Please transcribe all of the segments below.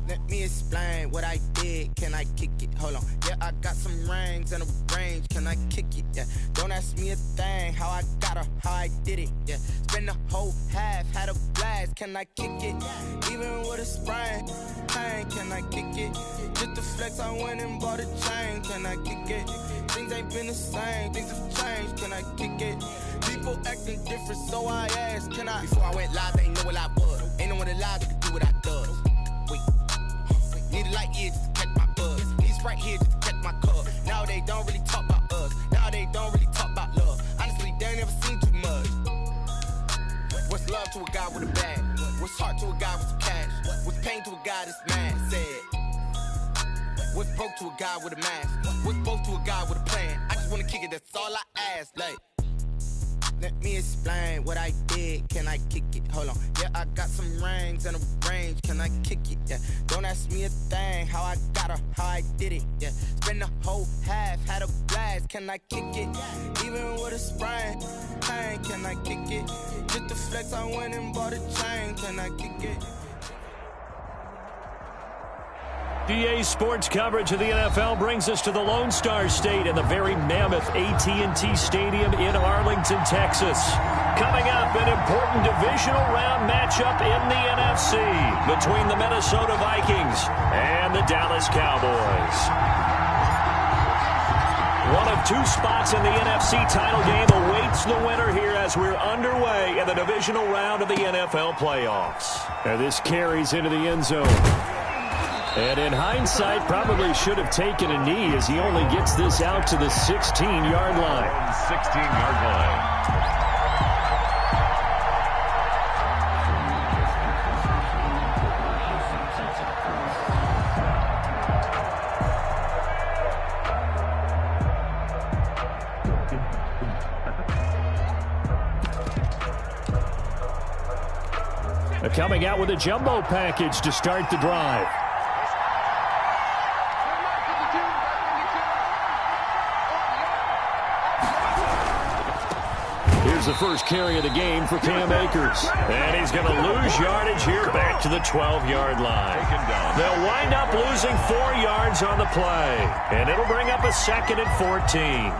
Let me explain what I did. Can I kick it? Hold on. Yeah, I got some rings and a range. Can I kick it? Yeah. Don't ask me a thing. How I got her, how I did it. Yeah. Spend the whole half, had a blast. Can I kick it? Even with a sprain. Pain, can I kick it? Just the flex, I went and bought a chain. Can I kick it? Things ain't been the same. Things have changed. Can I kick it? People acting different, so I asked, can I? Before I went live, they ain't know what I was. Ain't no one alive that could do what I does. Wait. Need a light here just to catch my buzz. Need right here just to catch my cup. Now they don't really talk about us. Now they don't really talk about love. Honestly, they ain't never seen too much. What's love to a guy with a bag? What's heart to a guy with some cash? What's pain to a guy that's mad? Said. What's broke to a guy with a mask? What's both to a guy with a plan? I just wanna kick it, that's all I ask. Like, let me explain what I did. Can I kick it? Hold on. Yeah, I got some rings and a range. Can I kick it? Yeah. Don't ask me a thing. How I got her, how I did it. Yeah. Spend the whole half, had a blast. Can I kick it? Even with a sprain. Pain, can I kick it? Just the flex, I went and bought a chain. Can I kick it? DA Sports coverage of the NFL brings us to the Lone Star State and the very mammoth AT&T Stadium in Arlington, Texas. Coming up, an important divisional round matchup in the NFC between the Minnesota Vikings and the Dallas Cowboys. One of two spots in the NFC title game awaits the winner here as we're underway in the divisional round of the NFL playoffs. And this carries into the end zone. And in hindsight, probably should have taken a knee as he only gets this out to the 16-yard line. 16-yard line. Coming out with a jumbo package to start the drive. Here's the first carry of the game for Cam Akers. And he's going to lose yardage here back to the 12-yard line. They'll wind up losing 4 yards on the play. And it'll bring up a 2nd and 14.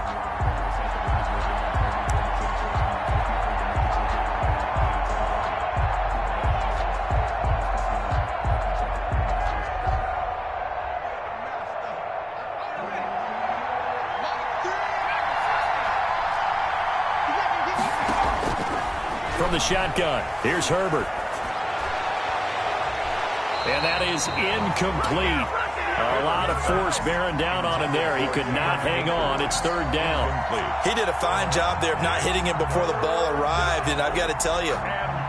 From the shotgun, here's Herbert. And that is incomplete. A lot of force bearing down on him there. He could not hang on. It's 3rd down. He did a fine job there of not hitting him before the ball arrived. And I've got to tell you,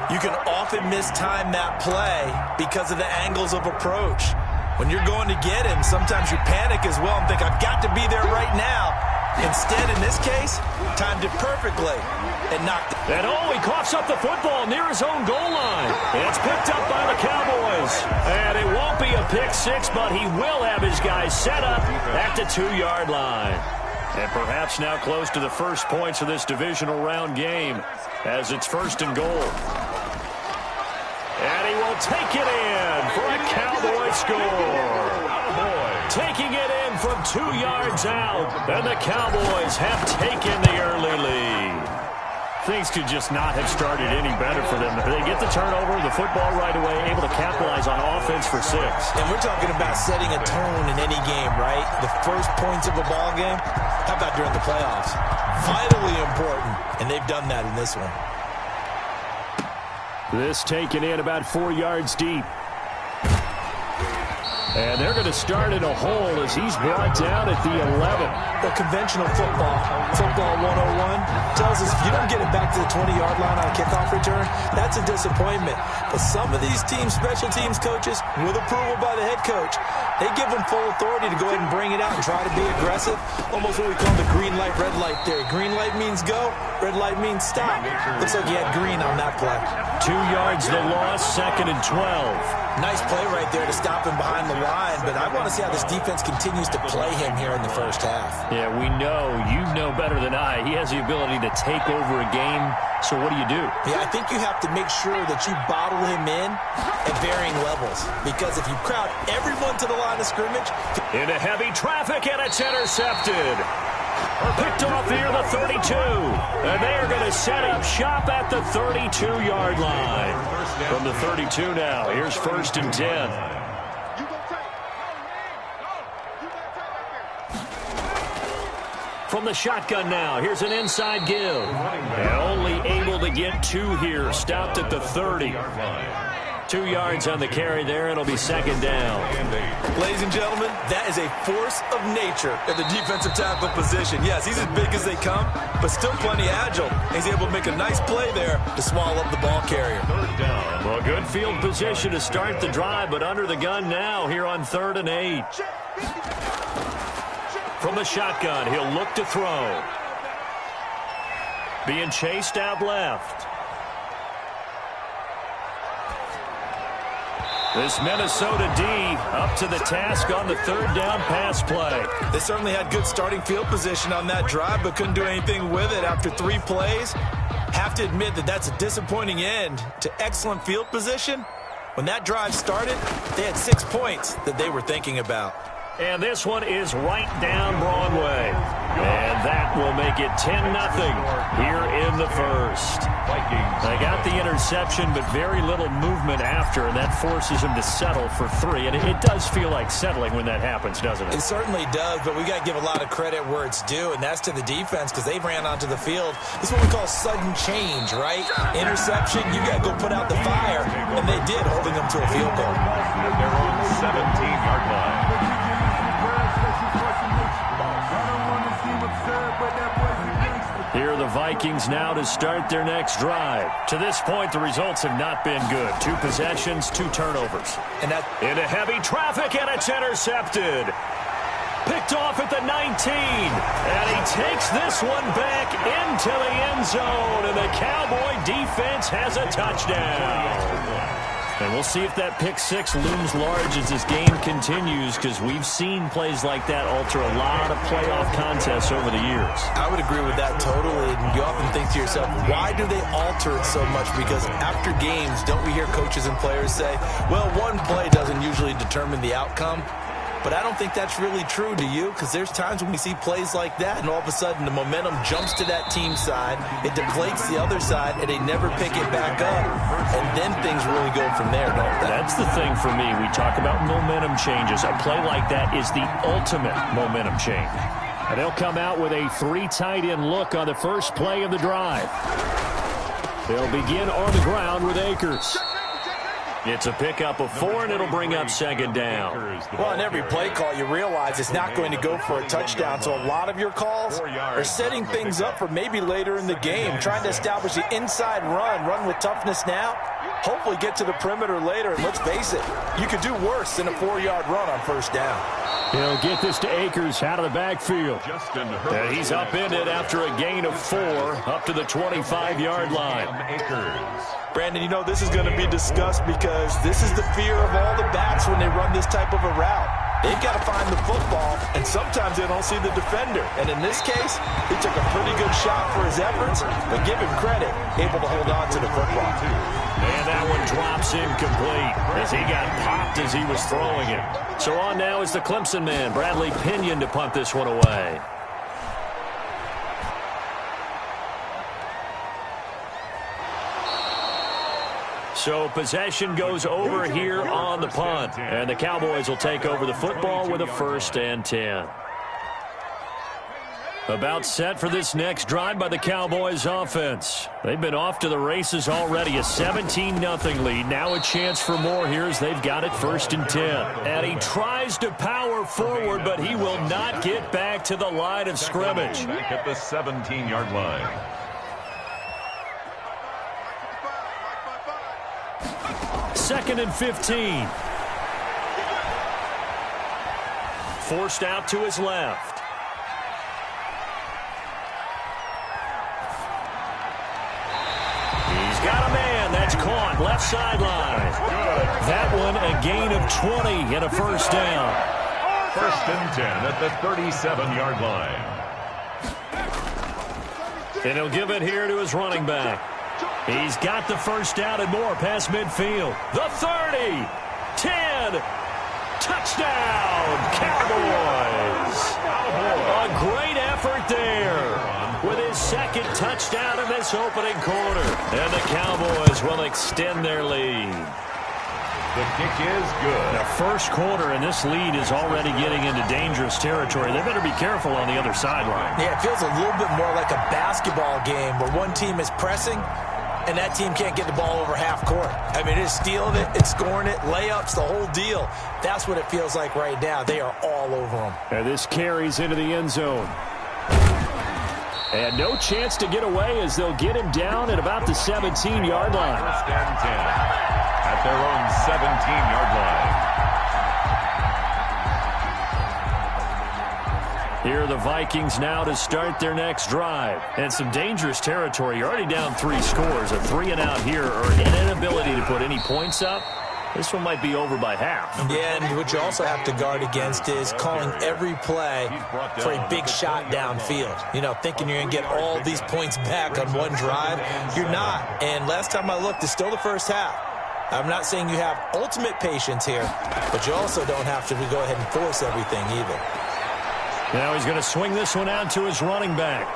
you can often mistime that play because of the angles of approach. When you're going to get him, sometimes you panic as well and think, I've got to be there right now. Instead, in this case, timed it perfectly and knocked it. And he coughs up the football near his own goal line. It's picked up by the Cowboys. And it won't be a pick six, but he will have his guys set up at the 2-yard line. And perhaps now close to the first points of this divisional round game as it's 1st and goal. And he will take it in for a Cowboy score. Taking it in from 2 yards out. And the Cowboys have taken the early lead. Things could just not have started any better for them. They get the turnover, the football right away, able to capitalize on offense for 6. And we're talking about setting a tone in any game, right? The first points of a ball game, how about during the playoffs? Vitally important, and they've done that in this one. This taken in about 4 yards deep. And they're going to start in a hole as he's brought down at the 11. The conventional football 101, tells us if you don't get it back to the 20-yard line on a kickoff return, that's a disappointment. But some of these special teams coaches, with approval by the head coach, they give them full authority to go ahead and bring it out and try to be aggressive. Almost what we call the green light, red light theory. Green light means go, red light means stop. Looks like you had green on that play. 2 yards the loss, 2nd and 12. Nice play right there to stop him behind the line. but I want to see how this defense continues to play him here in the first half. Yeah, we know. You know better than I. He has the ability to take over a game. So what do you do? Yeah, I think you have to make sure that you bottle him in at varying levels. Because if you crowd everyone to the line of scrimmage... Into heavy traffic, and it's intercepted. Picked off near the 32. And they are going to set up shop at the 32-yard line. From the 32 now, here's 1st and 10. From the shotgun now, here's an inside give. And only able to get 2 here, stopped at the 30. 2 yards on the carry there. It'll be 2nd down. Ladies and gentlemen, that is a force of nature at the defensive tackle position. Yes, he's as big as they come, but still plenty agile. He's able to make a nice play there to swallow up the ball carrier. 3rd down. Well, good field position to start the drive, but under the gun now here on 3rd and 8. From the shotgun, he'll look to throw. Being chased out left. This Minnesota D up to the task on the 3rd down pass play. They certainly had good starting field position on that drive, but couldn't do anything with it after 3 plays. Have to admit that that's a disappointing end to excellent field position. When that drive started, they had 6 points that they were thinking about. And this one is right down Broadway. And that will make it 10-0 here in the 1st. They got the interception, but very little movement after, and that forces them to settle for 3. And it does feel like settling when that happens, doesn't it? It certainly does, but we got to give a lot of credit where it's due, and that's to the defense because they ran onto the field. This is what we call sudden change, right? Interception, you got to go put out the fire, and they did, holding them to a field goal. At their own 17-yard line. Here are the Vikings now to start their next drive. To this point, the results have not been good. 2 possessions, 2 turnovers. And that into heavy traffic, and it's intercepted. Picked off at the 19. And he takes this one back into the end zone. And the Cowboy defense has a touchdown. And we'll see if that pick 6 looms large as this game continues, because we've seen plays like that alter a lot of playoff contests over the years. I would agree with that totally. And you often think to yourself, why do they alter it so much? Because after games, don't we hear coaches and players say, well, one play doesn't usually determine the outcome? But I don't think that's really true, do you? Because there's times when we see plays like that, and all of a sudden the momentum jumps to that team side, it deflates the other side, and they never pick it back up. And then things really go from there, don't they? That's the thing for me. We talk about momentum changes. A play like that is the ultimate momentum change. And they'll come out with a 3 tight end look on the first play of the drive. They'll begin on the ground with Akers. It's a pickup of 4, and it'll bring up 2nd down. Well, in every play call, you realize it's not going to go for a touchdown, so a lot of your calls are setting things up for maybe later in the game, trying to establish the inside run with toughness now, hopefully get to the perimeter later, and let's face it, you could do worse than a 4-yard run on 1st down. He'll get this to Akers out of the backfield. And he's upended after a gain of 4 up to the 25-yard line. Brandon, you know, this is going to be discussed because this is the fear of all the backs when they run this type of a route. They've got to find the football, and sometimes they don't see the defender. And in this case, he took a pretty good shot for his efforts, but give him credit, able to hold on to the football. And that one drops incomplete as he got popped as he was throwing it. So on now is the Clemson man, Bradley Pinion, to punt this one away. So possession goes over here on the punt. And the Cowboys will take over the football with a 1st and 10. About set for this next drive by the Cowboys offense. They've been off to the races already. A 17-0 lead. Now a chance for more here as they've got it 1st and 10. And he tries to power forward, but he will not get back to the line of scrimmage. Back at the 17-yard line. Second and 15. Forced out to his left. He's got a man. That's caught back, left sideline. That one a gain of 20 and a first down. First and 10 at the 37-yard line. And he'll give it here to his running back. He's got the first down and more past midfield. The 30, 10, touchdown, Cowboys. A great effort there with his second touchdown in this opening quarter. And the Cowboys will extend their lead. The kick is good. The first quarter, and this lead is already getting into dangerous territory. They better be careful on the other sideline. Yeah, it feels a little bit more like a basketball game where one team is pressing and that team can't get the ball over half court. I mean, it's stealing it, it's scoring it, layups, the whole deal. That's what it feels like right now. They are all over them. And this carries into the end zone. And no chance to get away as they'll get him down at about the 17-yard line. First and 10 at their own 17-yard line. Here are the Vikings now to start their next drive. And some dangerous territory. You're already down 3 scores. A 3-and-out here or an inability to put any points up. This one might be over by half. Yeah, and what you also have to guard against is calling every play for a big shot downfield. You know, thinking you're going to get all these points back on one drive. You're not. And last time I looked, it's still the first half. I'm not saying you have ultimate patience here, but you also don't have to go ahead and force everything either. Now he's going to swing this one out to his running back.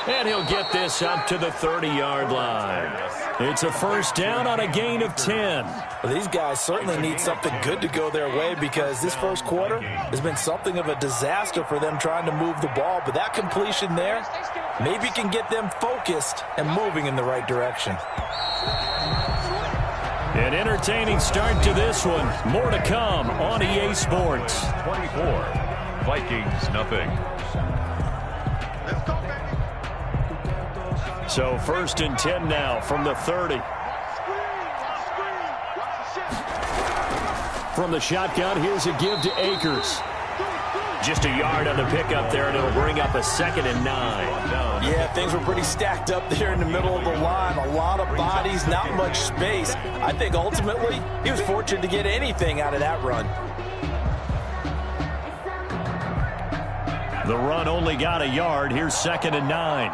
And he'll get this up to the 30-yard line. It's a first down on a gain of 10. Well, these guys certainly need something good to go their way because this first quarter has been something of a disaster for them trying to move the ball. But that completion there maybe can get them focused and moving in the right direction. An entertaining start to this one. More to come on EA Sports. 24, Vikings nothing. So first and 10 now from the 30. From the shotgun, here's a give to Akers. Just a yard on the pickup there, and it'll bring up a 2nd and 9. Yeah, things were pretty stacked up there in the middle of the line. A lot of bodies, not much space. I think ultimately he was fortunate to get anything out of that run. The run only got a yard. Here's 2nd and 9.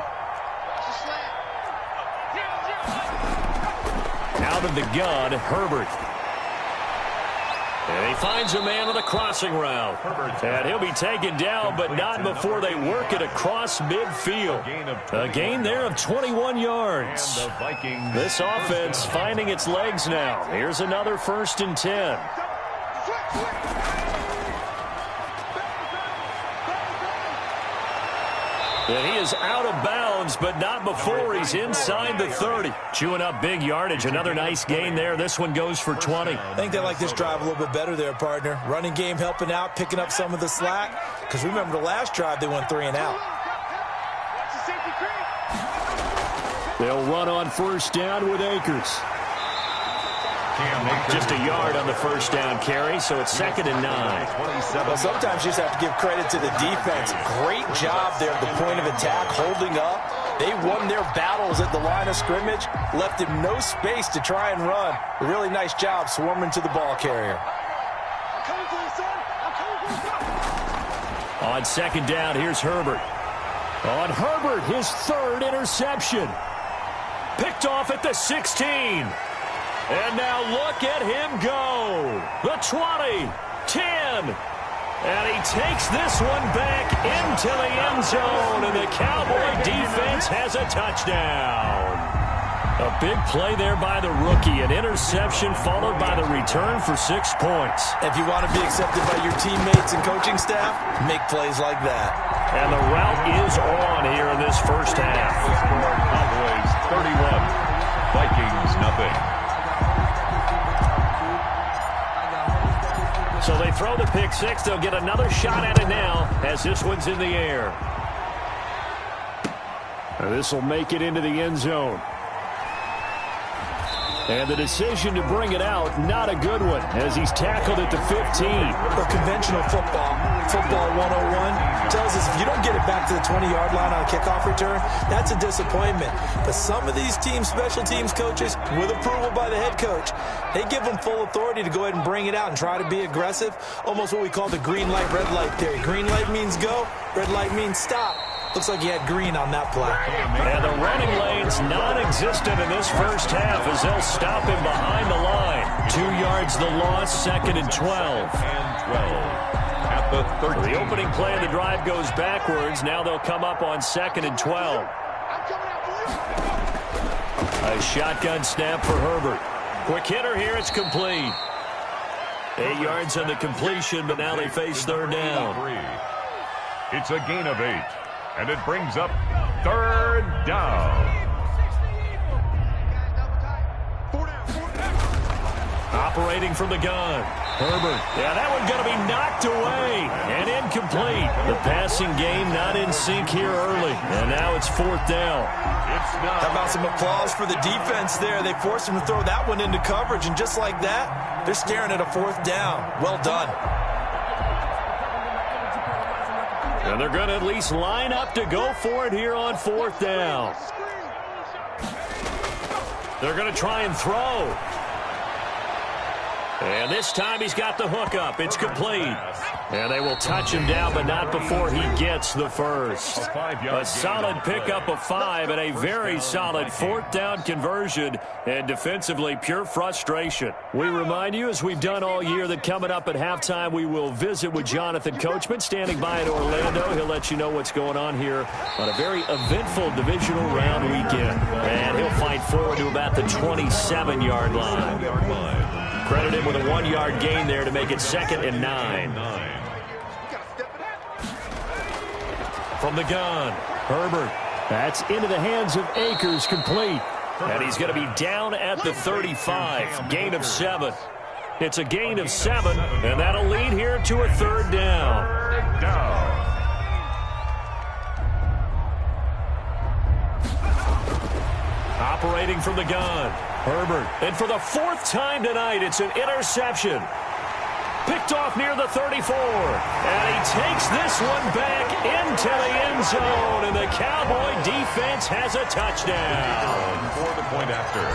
Out of the gun, Herbert. And he finds a man on a crossing route. And he'll be taken down, but not before they work it across midfield. A gain there of 21 yards. This offense finding its legs now. Here's another 1st and 10. And he is out of bounds, but not before he's inside the 30. Chewing up big yardage. Another nice gain there. This one goes for 20. I think they like this drive a little bit better there, partner. Running game helping out, picking up some of the slack. Because remember, the last drive they went 3-and-out. They'll run on first down with Akers. Just a yard on the first down carry, so it's 2nd and 9. Well, sometimes you just have to give credit to the defense. Great job there at the point of attack, holding up. They won their battles at the line of scrimmage, left him no space to try and run. A really nice job swarming to the ball carrier. On 2nd down, here's Herbert. On Herbert, his 3rd interception. Picked off at the 16. And now look at him go. The 20, 10. And he takes this one back into the end zone. And the Cowboy defense has a touchdown. A big play there by the rookie. An interception followed by the return for 6 points. If you want to be accepted by your teammates and coaching staff, make plays like that. And the route is on here in this first half. Cowboys 31, Vikings nothing. So they throw the pick 6. They'll get another shot at it now as this one's in the air. This will make it into the end zone. And the decision to bring it out, not a good one, as he's tackled at the 15. Well, conventional football 101, tells us if you don't get it back to the 20-yard line on a kickoff return, that's a disappointment. But some of these special teams coaches, with approval by the head coach, they give them full authority to go ahead and bring it out and try to be aggressive, almost what we call the green light, red light theory. Green light means go, red light means stop. Looks like he had green on that play. And the running lane's non-existent in this first half as they'll stop him behind the line. 2 yards the loss, 2nd and 12. At the 13. The opening play of the drive goes backwards. Now they'll come up on 2nd and 12. A shotgun snap for Herbert. Quick hitter here, it's complete. 8 yards on the completion, but now they face 3rd down. It's a gain of 8. And it brings up 3rd down. Operating from the gun. Herbert. Yeah, that one's going to be knocked away and incomplete. The passing game not in sync here early. And now it's 4th down. How about some applause for the defense there? They forced him to throw that one into coverage, and just like that, they're staring at a 4th down. Well done. And they're going to at least line up to go for it here on 4th down. They're going to try and throw. And this time he's got the hook up. It's complete. And they will touch him down, but not before he gets the first. A solid pickup of 5 and a very solid 4th down conversion. And defensively, pure frustration. We remind you, as we've done all year, that coming up at halftime, we will visit with Jonathan Coachman, standing by in Orlando. He'll let you know what's going on here on a very eventful divisional round weekend. And he'll fight forward to about the 27-yard line. Credit him with a 1-yard gain there to make it 2nd and 9. From the gun, Herbert. That's into the hands of Akers, complete. And he's going to be down at the 35. Gain of 7. It's a gain of 7, and that'll lead here to a 3rd down. Operating from the gun, Herbert. And for the 4th time tonight, it's an interception. Picked off near the 34. And he takes this one back into the end zone. And the Cowboy defense has a touchdown. For the point after.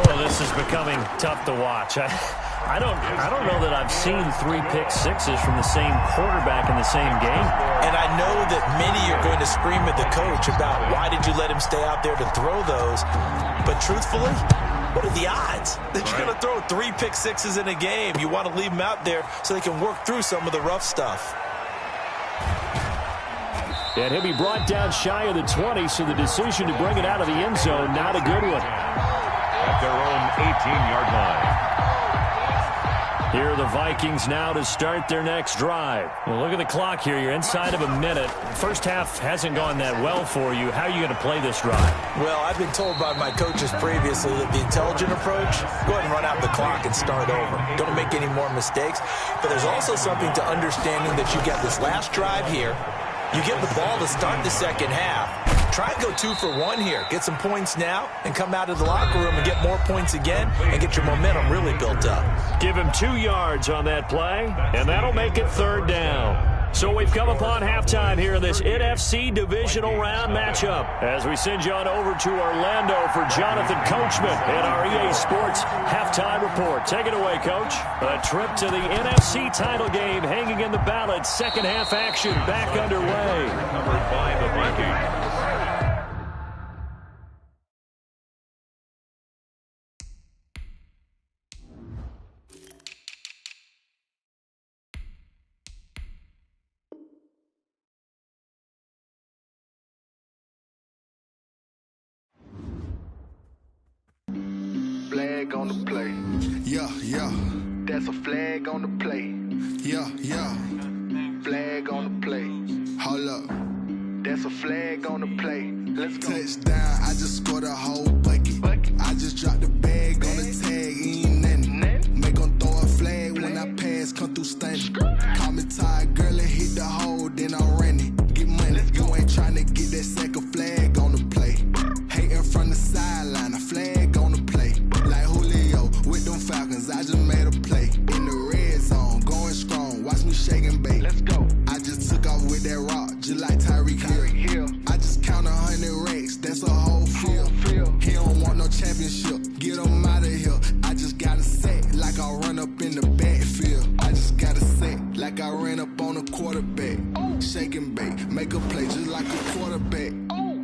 Oh, this is becoming tough to watch. I don't know that I've seen 3 pick sixes from the same quarterback in the same game. And I know that many are going to scream at the coach about why did you let him stay out there to throw those. But truthfully, what are the odds that you're going to throw 3 pick sixes in a game? You want to leave them out there so they can work through some of the rough stuff. And he'll be brought down shy of the 20, so the decision to bring it out of the end zone, not a good one. At their own 18-yard line. Here are the Vikings now to start their next drive. Well, look at the clock here. You're inside of a minute. First half hasn't gone that well for you. How are you going to play this drive? Well, I've been told by my coaches previously that the intelligent approach, go ahead and run out the clock and start over. Don't make any more mistakes. But there's also something to understanding that you get this last drive here. You get the ball to start the second half. Try and go 2 for 1 here. Get some points now and come out of the locker room and get more points again and get your momentum really built up. Give him 2 yards on that play, and that'll make it 3rd down. So we've come upon halftime here in this NFC divisional round matchup as we send you on over to Orlando for Jonathan Coachman and our EA Sports halftime report. Take it away, Coach. A trip to the NFC title game hanging in the balance. Second half action back underway. Covered by the Vikings. Flag on the play. Yeah, yeah. That's a flag on the play. Yeah, yeah. Flag on the play. Hold up. That's a flag on the play. Let's go. Touchdown, I just scored a whole bucket. I just dropped the bag on the tag, ain't nothing. Make 'em throw a flag when I pass, come through stunning. Call me tired, girl, and hit the hole, then I'm running. Get money, you ain't trying to get that second flag on the play. Hating from the sideline, a flag on the play. quarterback. Shake and bake, make a play just like a quarterback.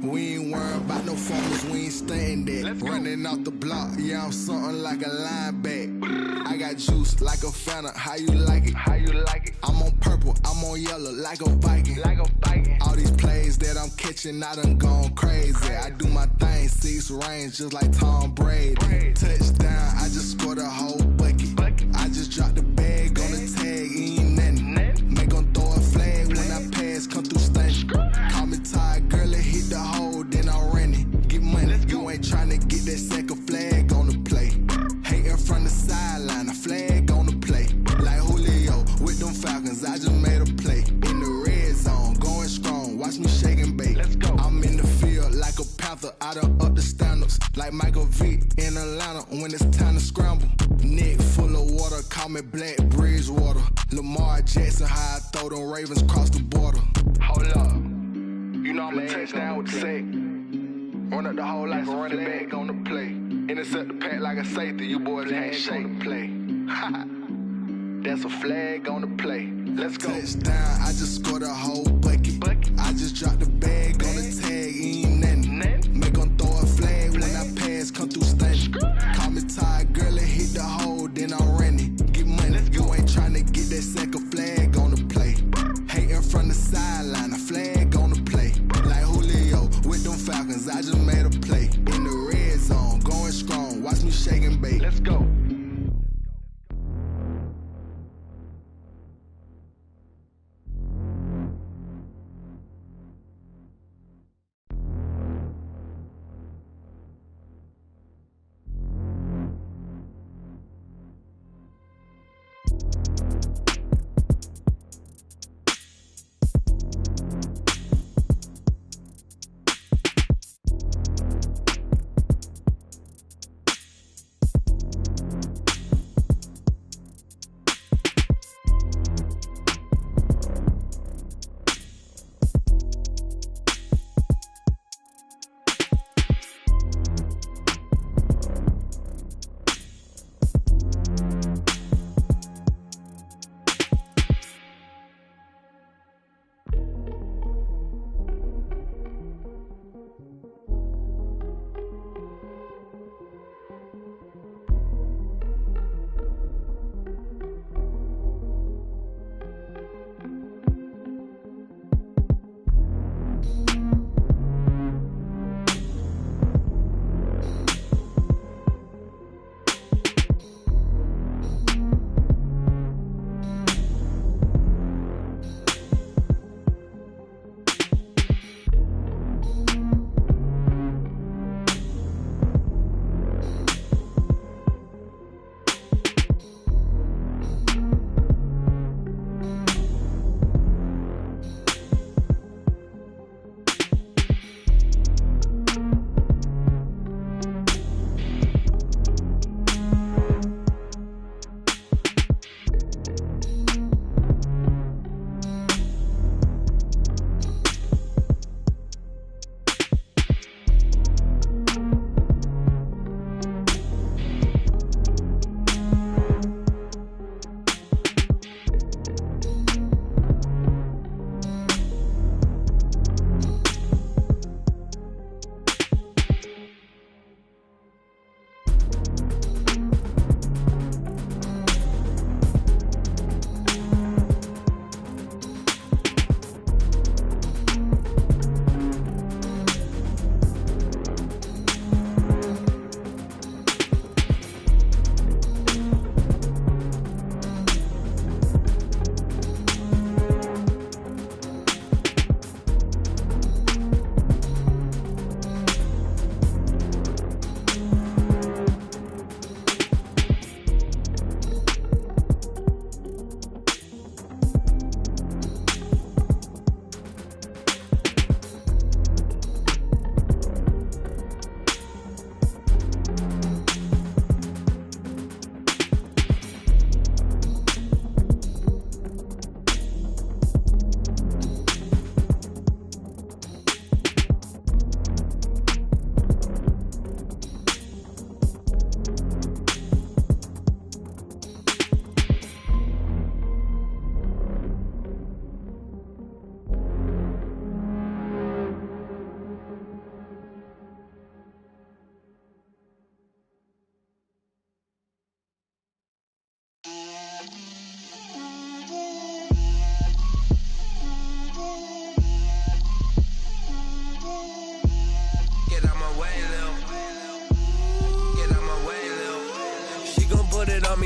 We ain't worried about no formals, we ain't staying there. Running off the block, yeah, I'm something like a linebacker. I got juice like a Fanta, how you like it? How you like it? I'm on purple, I'm on yellow like a Viking. Like a Viking. All these plays that I'm catching, I done gone crazy. I do my thing, 6 range just like Tom Brady. Touchdown, I just scored a whole bucket. I just dropped the bag on the tag, ain't nothing. Make 'em throw a flag when I pass, come through Stunna. Call me tired, girl, and hit the hole, then I ran it. Get money, you ain't tryna get that second flag on the play. Hating from the sideline, a flag on the play. Like Julio with them Falcons, I just made a play. In the red zone, going strong, watch me shake and bake. I'm in the field like a panther, I done up the standards. Like Michael Vick in Atlanta when it's time to scramble. Neck full of water, call me Black Bridgewater. Lamar Jackson, how I throw them Ravens cross the border. Hold up, you know I'm a touchdown with the sack. Run up the whole like a running back on the play. Intercept the pack like a safety, you boys ain't shake the play. That's a flag on the play. Let's go. Touchdown, I just scored a whole bucket. I just dropped the bag on the tag, ain't nothing. Make 'em throw a flag when I pass, come through Stunna. Call me tired, girl, and hit the hole, then I ran it. Get money, you ain't tryna get that second flag on the play. Hating from the sideline, a flag on the play. Like Julio with them Falcons, I just made a play. In the red zone, going strong, watch me shake and bake. Let's go.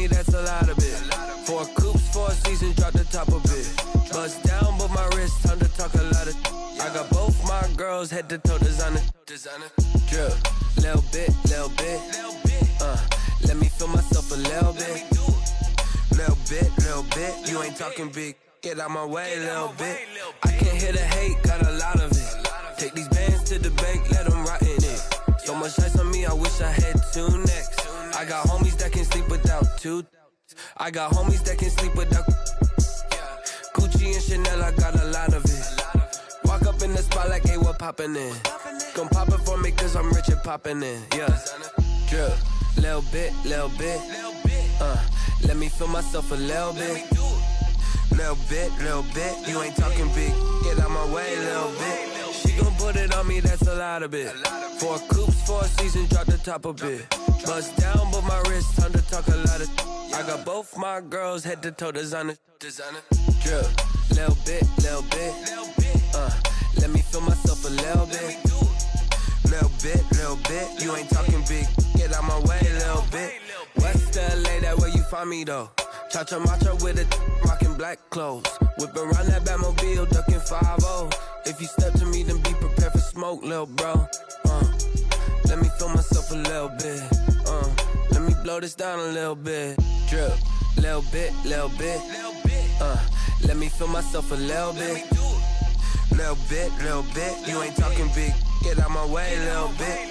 me, that's a lot of it. 4 coops, 4 seasons, drop the top of it. Bust down, but my wrist, time to talk a lot of. I got both my girls, head to toe designer. Drip, little bit. Let me feel myself a little bit. Little bit. You ain't talking big. Get out my way, little bit. I can't hear the hate, got a lot of it. Take these bands to the bank, let them rot in it. So much ice on me, I wish I had 2 necks. I got homies that can sleep without 2. I got homies that can sleep without. Gucci and Chanel, I got a lot of it. Walk up in the spot like, hey, what poppin' in? Gon' pop it for me, cause I'm rich and poppin' in. Yeah. Drip, little bit. Let me feel myself a little bit. Little bit. You ain't talking big. Get out my way, little bit. She gon' put it on me, that's a lot of it. 4 coops, 4 seasons, drop the top of it. Bust down, but my wrist, time to talk a lot of. I got both my girls, head to toe designer. Drip, little bit. Let me feel myself a little bit. Little bit. You ain't talking big. Get out my way, little bit. West LA, that where you find me though. Cha-cha matcha with a rockin' black clothes. Whip around that Batmobile, ducking 5-0. If you step to me, then be prepared for smoke, lil' bro. Let me feel myself a little bit. Let me blow this down a little bit. Drip, little bit. Let me feel myself a little bit. Little bit. You ain't talking big. Get out my way, little bit.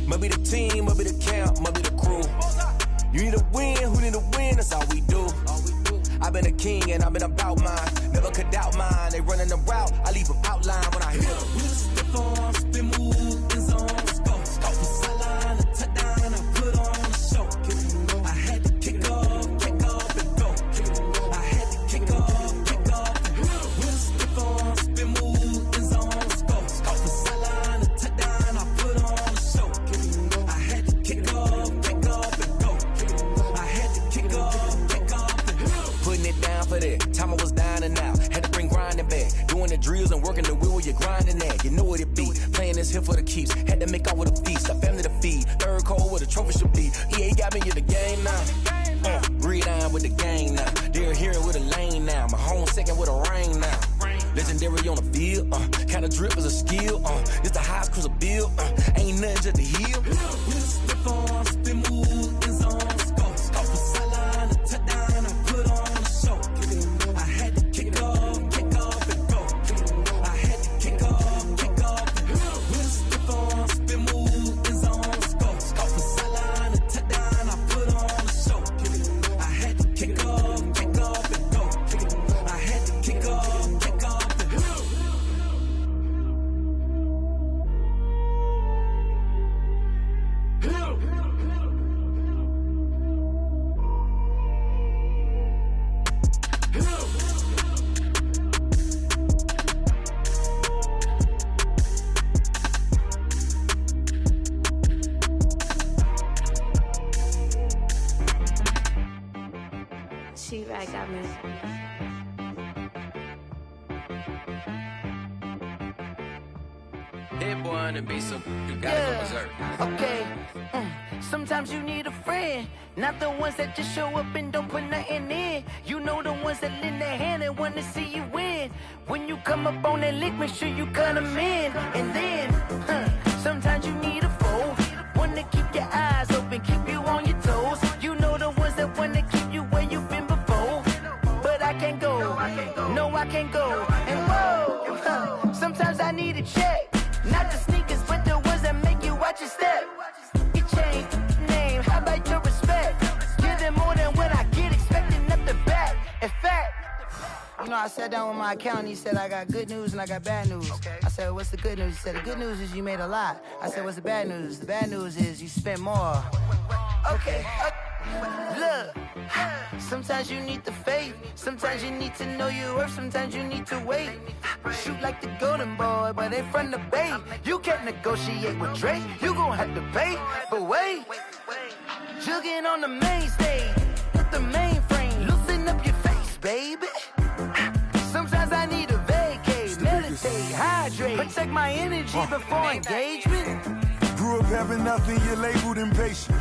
Must be the team, must be the camp, must be the crew. You need a win, who need a win, that's all we do. I've been a king and I've been about mine. Never could doubt mine. They running the route, I leave them outline when I hit them. We step on, spin move, in zone, scope. From sideline to touchdown, I put on a show. I had to kick off and go. I had to kick off and go. We step on, spin move, in zone, scope. From sideline to touchdown, I put on a show. I had to kick off and go. I had to kick off and go. Putting it down for that. Time I was down and out. Had to bring grinding back. Doing the drills and working the wheel where you're grinding at. You know what it be. Playing this here for the keeps. Had to make out with a feast. A family to feed. Third cold where the trophy should be. EA got me in the game now. Breed on with the gang now. They're here with a lane now. My home second with a ring now. Legendary on the field. Kinda drip is a skill. It's the highest cruiser bill. Ain't nothing just the hill. We slip on, spin move, in zone, scope. From sideline to touchdown, I put on a show. I had to kick off and go. I had to kick off and go. We slip on, spin move, in zone, scope. From sideline to touchdown, I put on a show. I had to kick off and go. I had to kick off and go. She-Rag got me. Hit boy on the beat, so you gotta go berserk. Okay. Sometimes you need a friend, not the ones that just show up and don't put nothing in. You know the ones that lend their hand and wanna see you win. When you come up on that lick, make sure you cut them in. And then, sometimes you need a foe, one to keep your eyes open, keep you on your toes. You know the ones that wanna keep you where you've been before. But I can't go, no I can't go. And whoa, sometimes I need a check. Not the sneakers, but the ones that make you watch your step. Your chain, name, how about your respect? Give them more than what I get, expecting up the back. In fact, you know, I sat down with my accountant, he said, I got good news and I got bad news. I said, what's the good news? He said, the good news is you made a lot. I said, what's the bad news? The bad news is you spent more. Okay. Look, sometimes you need the faith, sometimes you need to know your worth, sometimes you need to wait. Shoot like the golden boy, but they from the bay. You can't negotiate with Drake, you gon' have to pay. But wait, jugging on the main stage, with the mainframe, loosen up your face, baby. Sometimes I need a vacate, meditate, hydrate, protect my energy before engagement. Grew up having nothing, you're labeled impatient.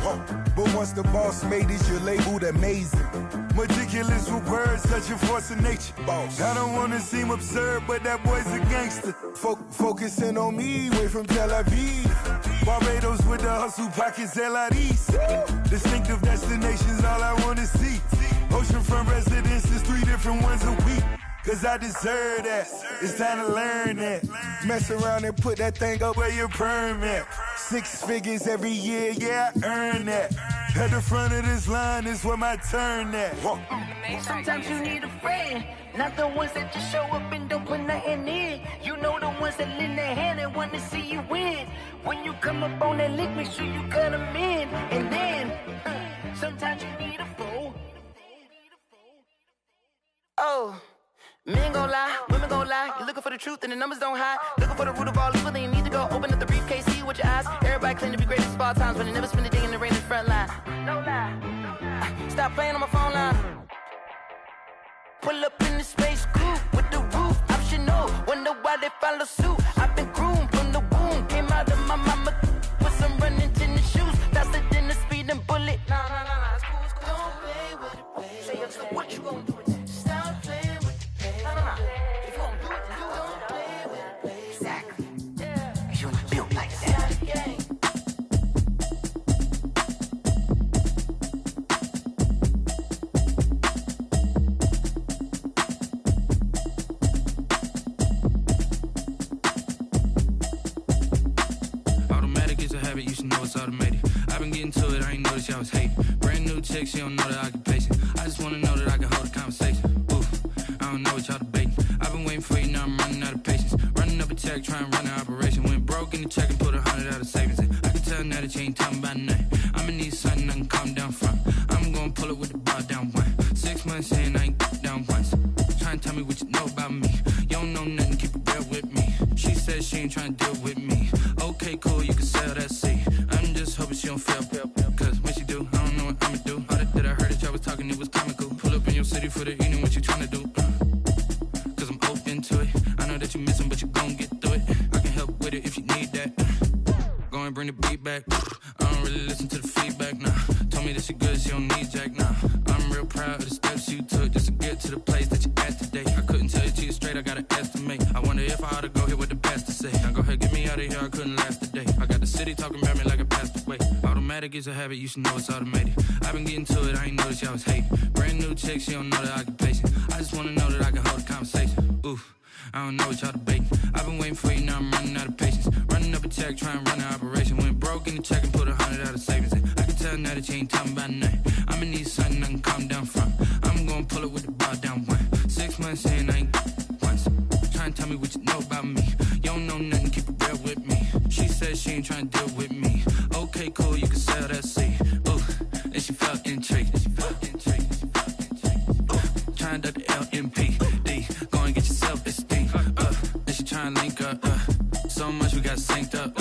But once the boss made it, you're labeled amazing. Meticulous with words, such a force of nature. I don't wanna seem absurd, but that boy's a gangster. Focusing on me, way from Tel Aviv. Barbados with the hustle pockets, LIDs. Distinctive destinations, all I wanna see. Oceanfront residences, 3 different ones a week. Cause I deserve that, it's time to learn that. Mess around and put that thing up where your permit. 6 figures every year, yeah, I earn that. At the front of this line is where my turn at. Sometimes you need a friend, not the ones that just show up and don't put nothing in. You know the ones that lend their hand and want to see you win. When you come up on that lick, make sure you cut them in. And then, sometimes you need a foe. Oh. Men gon' lie, women gon' lie. You're looking for the truth and the numbers don't hide. Looking for the root of all evil, then you need to go open up the briefcase, see with your eyes. Everybody claim to be greatest of all times, but they never spend a day in the rain in the front line. No lie. Stop playing on my phone line. Pull up in the space coupe with the roof optional. Wonder why they follow suit. I've been groomed from the womb. Came out of my mama with some running tennis shoes. Faster than the speeding bullet. Nah, it's cool, it's cool. Don't play with it, baby. Say so what you gon' do with it? Stop playing with it. If you gon' do it, then don't play with it, baby. Exactly. Yeah. Cause you're not built like that. it's automated. I've been getting to it, I ain't noticed y'all was hating. Brand new chick, she don't know the occupation. I just wanna know that I can hold a conversation. Oof, I don't know what y'all debating. I've been waiting for you, now I'm running out of patience. Running up a check, trying to run an operation. Went broke in the check and put 100 out of savings in. I can tell now that you ain't talking about nothing. I'ma need something I can calm down from. I'm gonna pull it with the bar down one. 6 months in, I ain't down once. Trying to tell me what you know about me. You don't know nothing, keep it real with me. She said she ain't trying to deal with me. Okay, cool, you can sell that seat. I'm just hoping she don't fail. Cause when she do, I don't know what I'ma do. All that I heard that y'all was talking, it was comical. Pull up in your city for the evening, what you trying to do? Cause I'm open to it. I know that you missing, but you gon' get through it. I can help with it if you need that. Go and bring the beat back. I don't really listen to the feedback, nah. Told me that she good, she don't need jack, nah. I'm real proud of the steps you took just to get to the place that you at today. I couldn't tell you to you straight, I gotta estimate. I wonder if I ought to go here with the best to say. Now go ahead, get me out of here, I couldn't last today. I got the city talking about me like I passed away. Automatic is a habit, you should know it's automated. I've been getting to it, I ain't noticed y'all was hating. Brand new chick, she don't know the occupation. I just wanna know that I can hold a conversation. Oof, I don't know what y'all debating. I've been waiting for you, now I'm running out of patience. Running up a check, trying to run an operation. Went broke in the check and put 100 out of savings in. I can tell now that you ain't talking about nothing. I'ma need something I can calm down from. I'm gonna pull it with the bar down one. 6 months in, I ain't once. Trying to tell me what you know about me. You don't know nothing, keep it real with me. She said she ain't trying to deal with me. Okay, cool, you can sell that seat. Ooh, and she felt intrigued. Trying to duck the LMP. Go and get your self-esteem. And she trying to link up. So much we got synced up.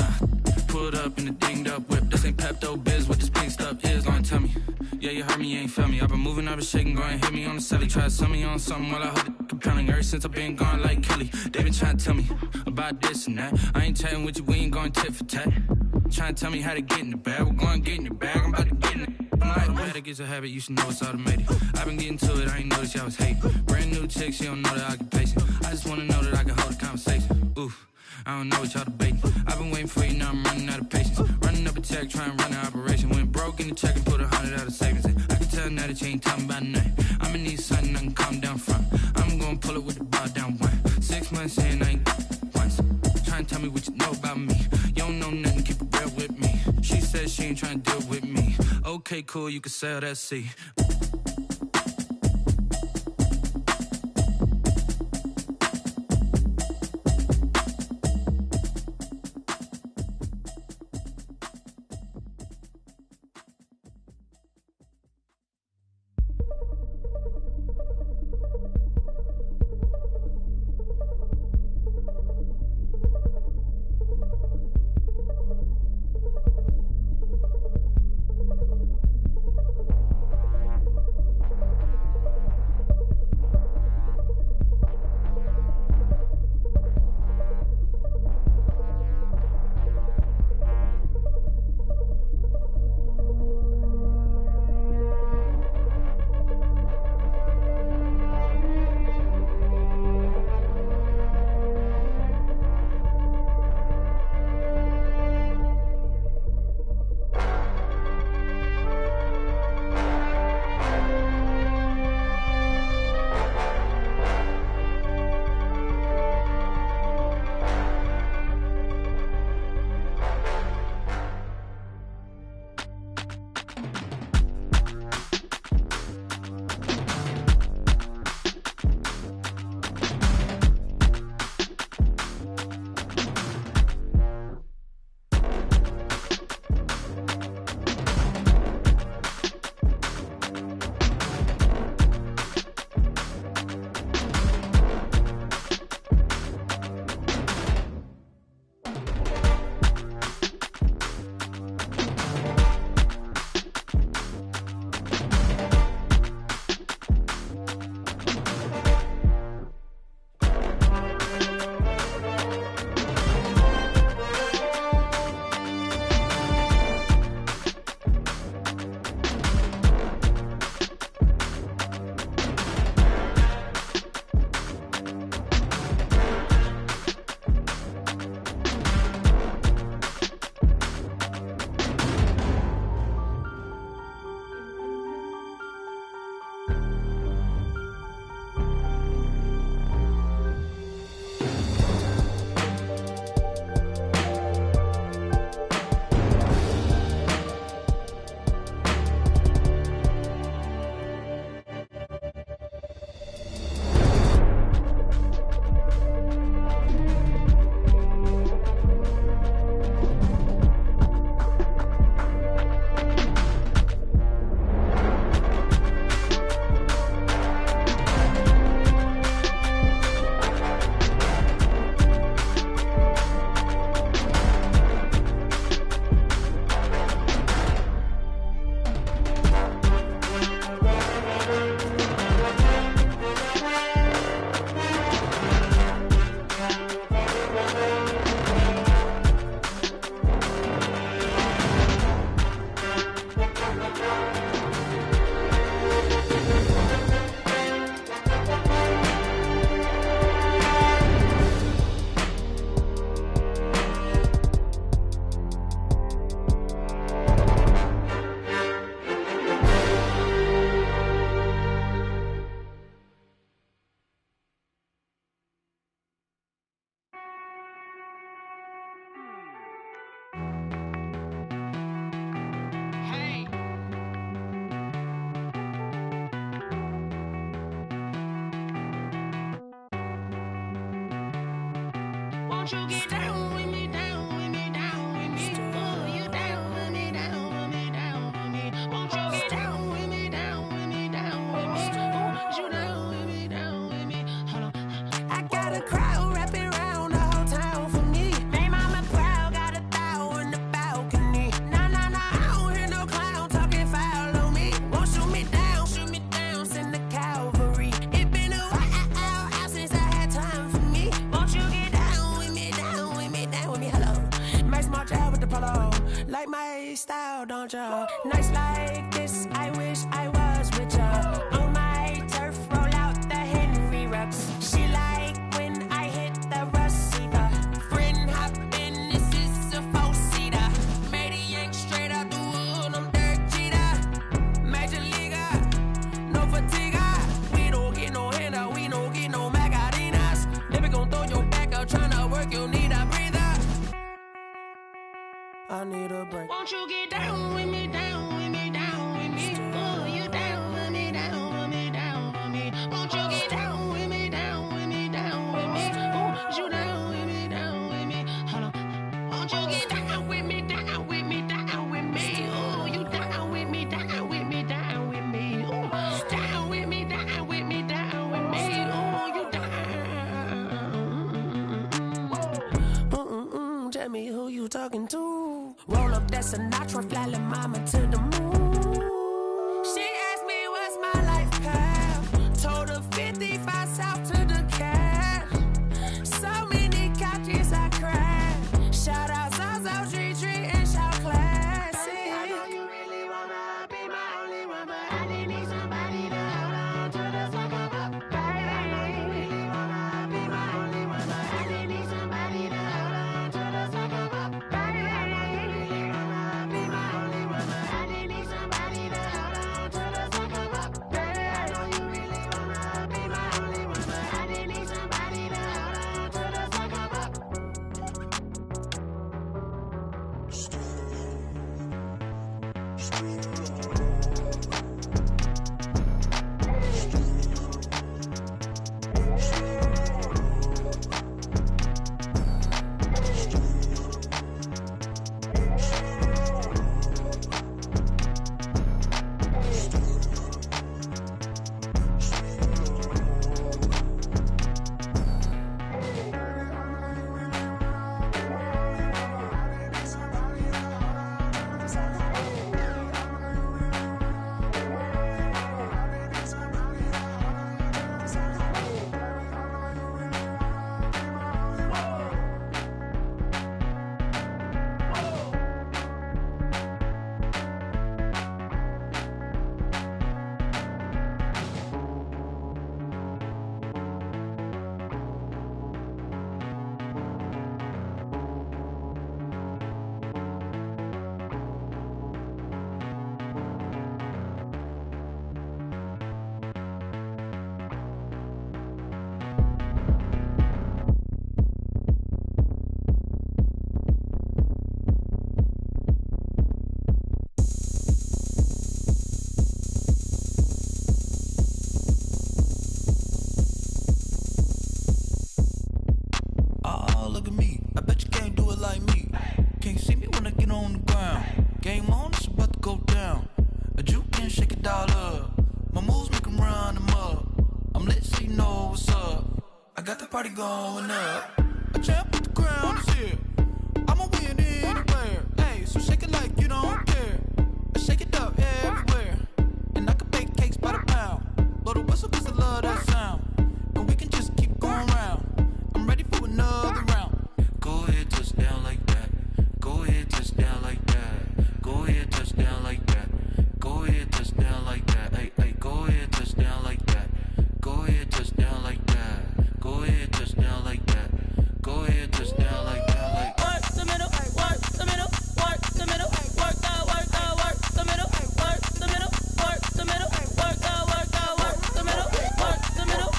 Pulled up in a dinged up whip. This ain't Pepto-Biz, what this pink stuff is. Long tell me. Yeah, you heard me, you ain't felt me. I've been moving, I've been shaking, go and hit me on the celly. Try to sell me on something while I hold it compelling. Ever since I've been gone like Kelly, they been trying to tell me about this and that. I ain't chatting with you, we ain't going tit for tat. Trying to tell me how to get in the bag. We're going to get in the bag, I'm about to get in it. Automatic is a habit, you should know it's automated. I've been getting to it, I ain't noticed y'all was hating. Brand new chick, she don't know the occupation. I just wanna know that I can hold a conversation. Oof, I don't know what y'all debating. I've been waiting for you, now I'm running out of patience. Running up a check, trying to run an operation. Went broke in the check and put 100 out of savings in. I can tell now that you ain't talking about nothing. I'ma need something I can calm down from. I'm gonna pull it with the bar down one. 6 months in, I ain't once. Trying to tell me what you know about me. You don't know nothing, keep it real with me. She said she ain't trying to deal with me. Okay, cool, you can sell that seat. Won't you get down with me, down with me, down with me? Oh, you down with me, down with me, down with me. Won't you get down with me, down with me, down with me? Oh, you down with me, down with me? Hold on. I got a crowd wrapping around the whole town for me. Made mama proud, got a thou in the balcony. Nah, nah, nah, I don't hear no clown talking foul on me. Won't shoot me down, send the cavalry. It been a while since I had time for me. Won't you get down with me, down with me, down with me? Hello. Max March out with the polo. Like my style, don't ya? Nights like this, I wish I was with ya. On my turf, roll out the Henry Rux. She like when I hit the receiver. Friend hop in, this is a four-seater. Made a yank straight out the wood, I'm dirt cheater. Major leaguer, no fatigue. We don't get no handout, we don't get no magarinas. Never gon' throw your back out, tryna work, you need a breather. I need a break. Won't you get down with me, down with me, down with me? Oh, you down with me, down with me, down with me? Won't you get down with me, down with me, down with me? Oh, you down with me, down with me? Hold on. Won't you get down with me, down with me, down with me? Oh, you down with me, down with me, down with me? Oh, down with me, down with me, down with me? Oh, you down. Tell me who you talking to. Roll up that Sinatra, fly la mama to the moon. She asked me what's my life path. Told her 55 south to the cash. So many couches I crashed. Shout out South Street and shout classic. I know you really wanna be my only one, but I didn't need somebody to hold on to the second cup. Baby, I know you really wanna be my only one, but I didn't need somebody to hold on to the second cup. Baby, I know you really wanna be my only one, but I didn't need somebody to hold on to the second cup. Baby, I know you really wanna be my only one, but I didn't need somebody to hold on to the second cup. Look at me, I bet you can't do it like me. Can't see me when I get on the ground. Game on, it's about to go down. A juke and shake it all up. My moves make 'em run them up. I'm lit so you know what's up. I got the party going up. A champ with the crown is here. I'ma win anywhere. Hey, so shake it like you don't care. I shake it up everywhere. And I can bake cakes by the pound. Blow the whistle 'cause I love that sound. And we can just keep going round. I'm ready for another round. Go ahead, touch down like that. Go ahead, touch down like that. Go ahead, touch down like that. Go ahead, touch down like that. Hey, hey, go ahead, touch down like that. Go ahead, touch down like that. Go ahead, touch down like that. Go ahead, touch down like that. Like work the middle, work the middle, work the middle, work the middle, work the middle, work the middle, work the middle, work the middle, work the middle, work the middle.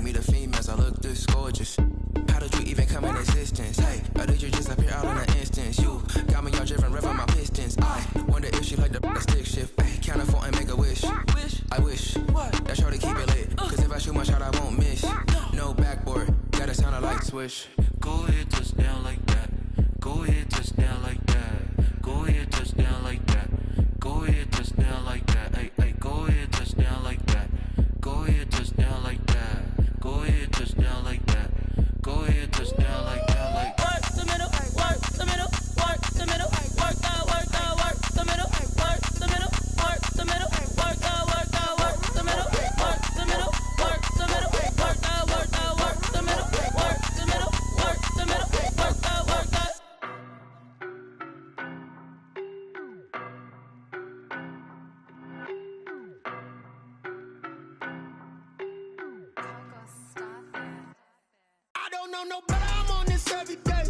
me the females, I look this gorgeous. How did you even come in existence? Hey, or did you just appear out in an instance? You got me all driven, revving my pistons. I wonder if she like the stick shift. Hey, count it 4 and make a wish. I wish that shorty keep it lit. Cause if I shoot my shot, I won't miss. No backboard, gotta sound a light switch. Go ahead, touch down like that. Go ahead, touch down like that. Go ahead, touch down like that. Go ahead, touch down like that. Hey, hey, go ahead, touch down like that. Go ahead, touch down like that. Go ahead, touch down like that. Go ahead, touch down like that. Like Work the middle, work the middle, work the middle, work the middle, work the middle, work the middle, work the middle, work the middle, work the middle, work the middle, work the middle, work the middle, work the middle, work the. I don't know no better, I'm on this every day.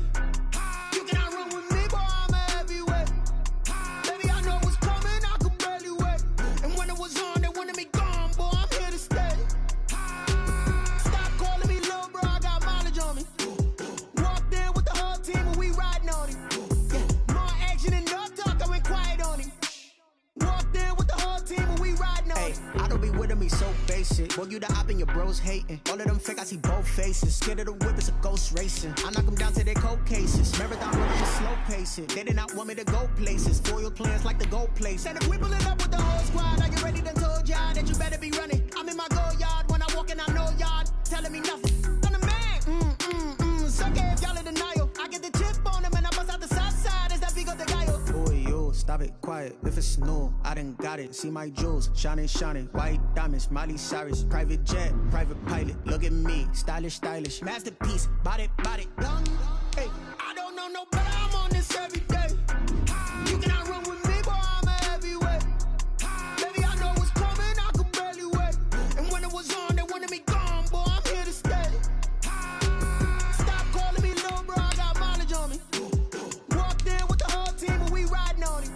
You cannot run with me, boy, I'm a heavyweight. Baby, I know what's coming, I could barely wait. And when it was on, they wanted me gone, boy, I'm here to stay. Stop calling me little bro, I got mileage on me. Walked in with the whole team and we riding on him. Yeah, more action and no talk, I went quiet on him. Walked in with the whole team and we riding on him. I don't be with him, he's so basic. Boy, you the op and your bros hating. All of them fake, I see both faces. Scared of the whip, it's a ghost racing. I knock them down to their cold cases. Marathon running, slow pacing. They did not want me to go places. Foil plans like the gold place. And if we pulling up with the whole squad, are you ready? Done told y'all that you better be running. I'm in my go yard when I walk in, I know y'all telling me nothing. I'm the man, suck it if y'all in denial. I get the chip on them and I bust out the south side. Is that big of the guy? Boy, yo, stop it, quiet. If it's new, I done got it. See my jewels, shining, shining. White diamonds, Miley Cyrus. Private jet, private pilot. Look at me, stylish, stylish. Masterpiece, body, young. Hey, I don't know no better, I'm on this every day. You cannot run with me, boy, I'm a heavyweight. Baby, I know what's coming, I could barely wait. And when it was on, they wanted me gone, boy, I'm here to stay. Stop calling me little bro, I got mileage on me. Walked in with the whole team and we riding on him.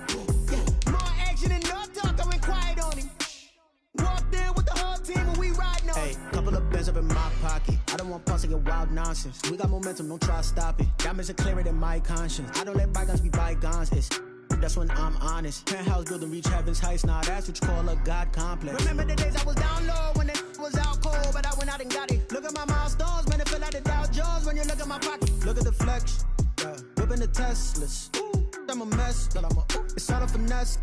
Yeah, more action and no talk, I went quiet on him. Walked in with the whole team and we riding on him. Hey, couple of bands up in my pocket. I don't want pulse to get wild nonsense. We got momentum, don't try to stop it. Diamonds are clearer than my conscience. I don't let bygones be bygones. That's when I'm honest. Penthouse building reach heaven's heights. Now that's what you call a God complex. Remember the days I was down low when it was out cold, but I went out and got it. Look at my milestones, man, it feel like the Dow Jones when you look at my pocket. Look at the flex, yeah. Whipping the Teslas. I'm a mess, but it's all a finesse.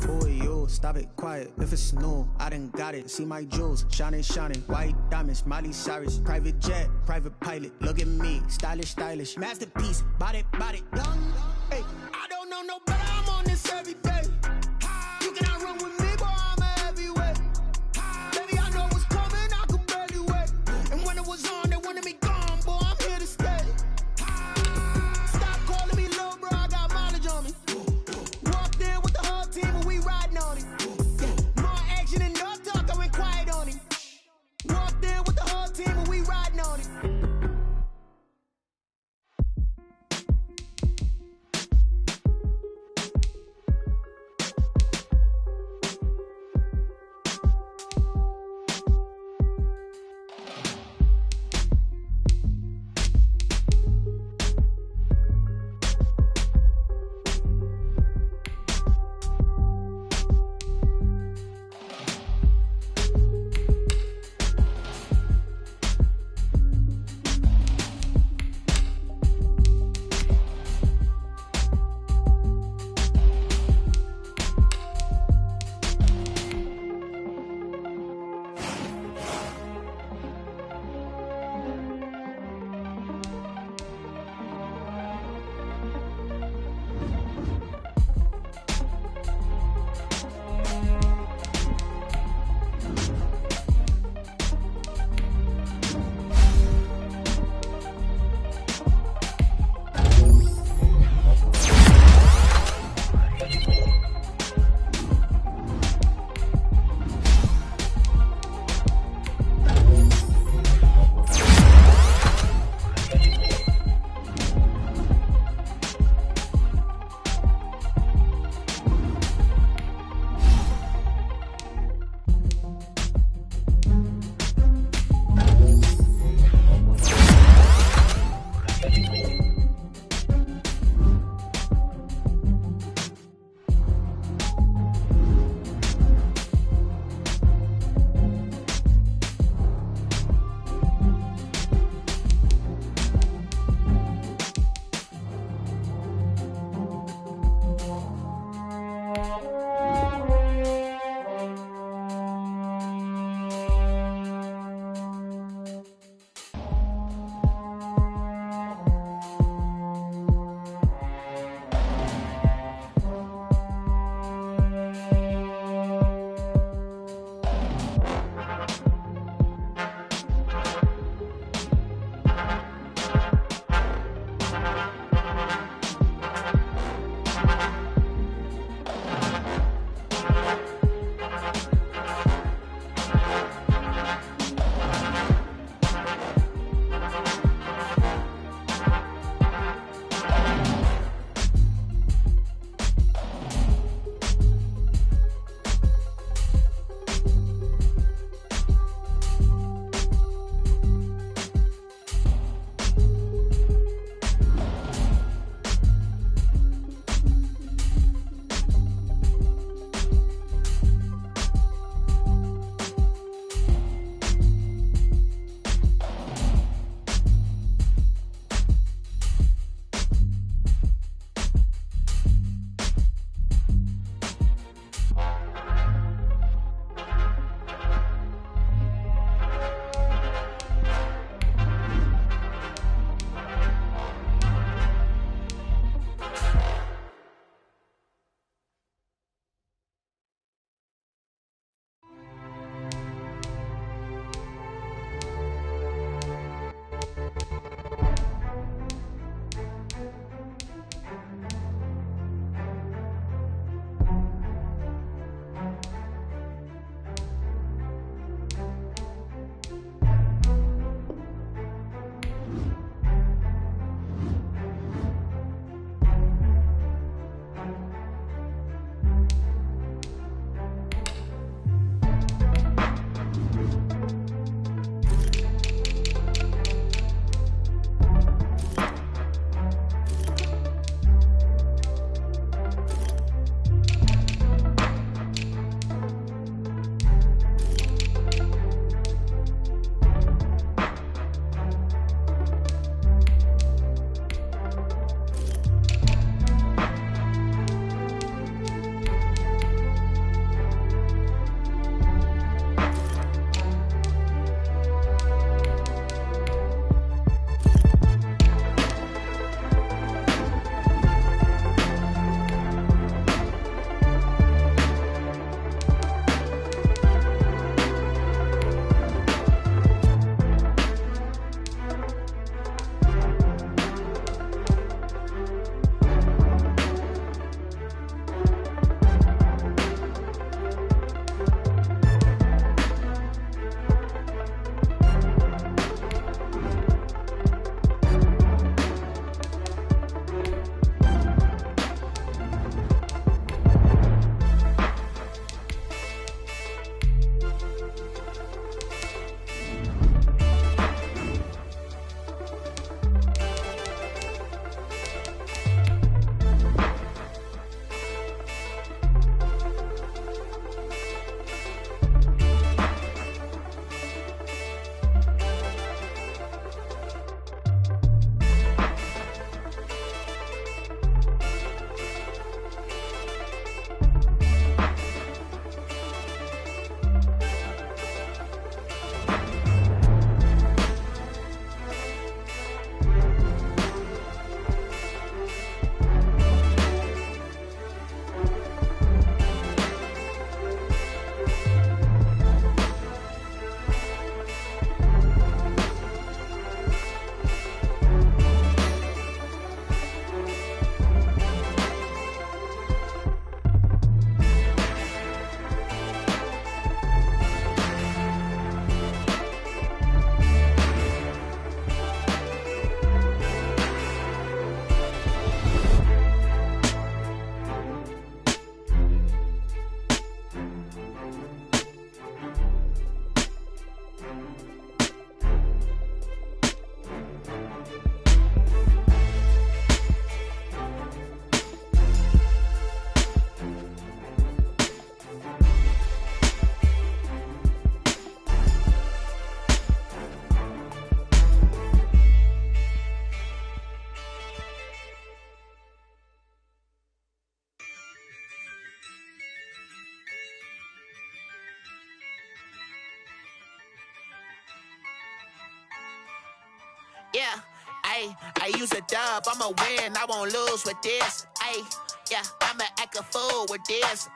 Boy, yo, stop it, quiet. If it's new, I done got it. See my jewels, shining, shining. White diamonds, Miley Cyrus. Private jet, private pilot. Look at me, stylish, stylish. Masterpiece, body, young. Hey, I don't know no better, I'm on this every day. You cannot run with me, boy, I'm a heavyweight. Baby, I know what's coming, I could barely wait. And when it was on, they wanted me gone, boy, I'm here to stay. Stop calling me little bro, I got mileage on me. Walked in with the whole team and we riding on him. Yeah, more action and no talk, I went quiet on him. Walked in with the whole team and we riding on him. Yeah, I use a dub, I'ma win, I won't lose with this. Yeah, I'ma act a fool with this.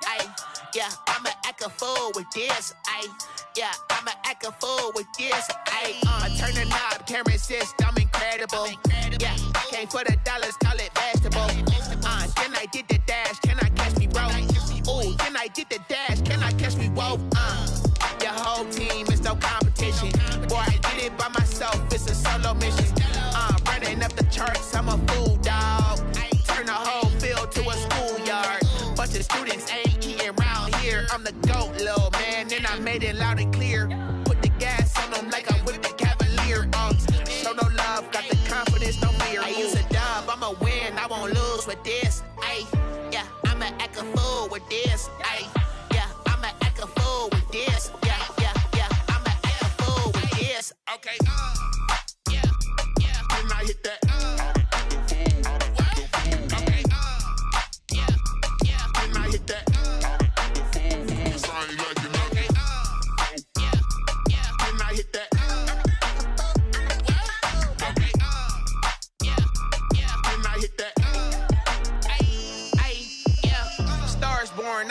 Yeah, I'ma act a fool with this. Yeah, I'ma act a fool with this. I turn the knob, camera assist, I'm incredible. Yeah, came for the dollars, call it vegetable. Then I did the dash, can I catch me, bro? Ooh, then I did the dash, can I catch me, whoa? Your whole team is no competition. Boy, I did it by myself, it's a solo mission. Running up the charts, I'm a fool, dog. Turn the whole field to a schoolyard. Bunch of students ain't eating round here. I'm the GOAT, little man, and I made it loud and clear. Put the gas on them like I'm with the Cavalier. Show no love, got the confidence, no fear. I use a dub, I'ma win, I won't lose with this. Yeah, I'ma act a fool with this. Yeah, I'ma act a fool with this. Yeah, I'ma act a fool with this. Okay, yeah, when I hit that.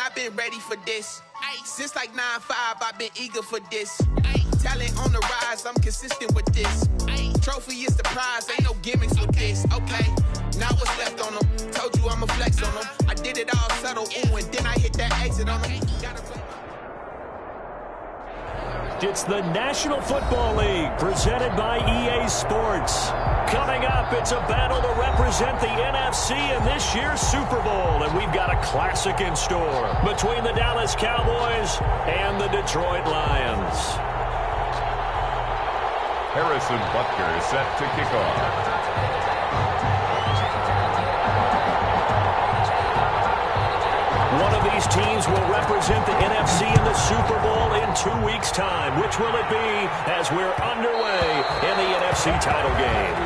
I've been ready for this. Since like 9-5, I've been eager for this. Talent on the rise, I'm consistent with this. Trophy is the prize, ain't no gimmicks with this. Okay, now what's left on them? Told you I'ma flex on them. I did it all subtle, ooh, and then I hit that exit on them. It's the National Football League, presented by EA Sports. Coming up, it's a battle to represent the NFC in this year's Super Bowl, and we've got a classic in store between the Dallas Cowboys and the Detroit Lions. Harrison Butker is set to kick off. One of these teams will represent the NFC in the Super Bowl in 2 weeks' time. Which will it be as we're underway in the NFC title game?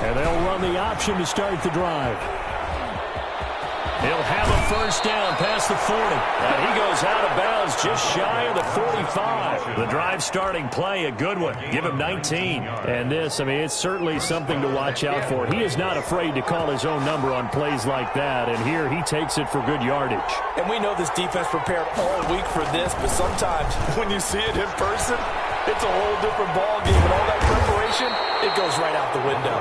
And they'll run the option to start the drive. He'll have a first down past the 40. And he goes out of bounds just shy of the 45. The drive starting play, a good one. Give him 19. And this, I mean, it's certainly something to watch out for. He is not afraid to call his own number on plays like that. And here he takes it for good yardage. And we know this defense prepared all week for this, but sometimes when you see it in person, it's a whole different ballgame. And all that preparation, it goes right out the window.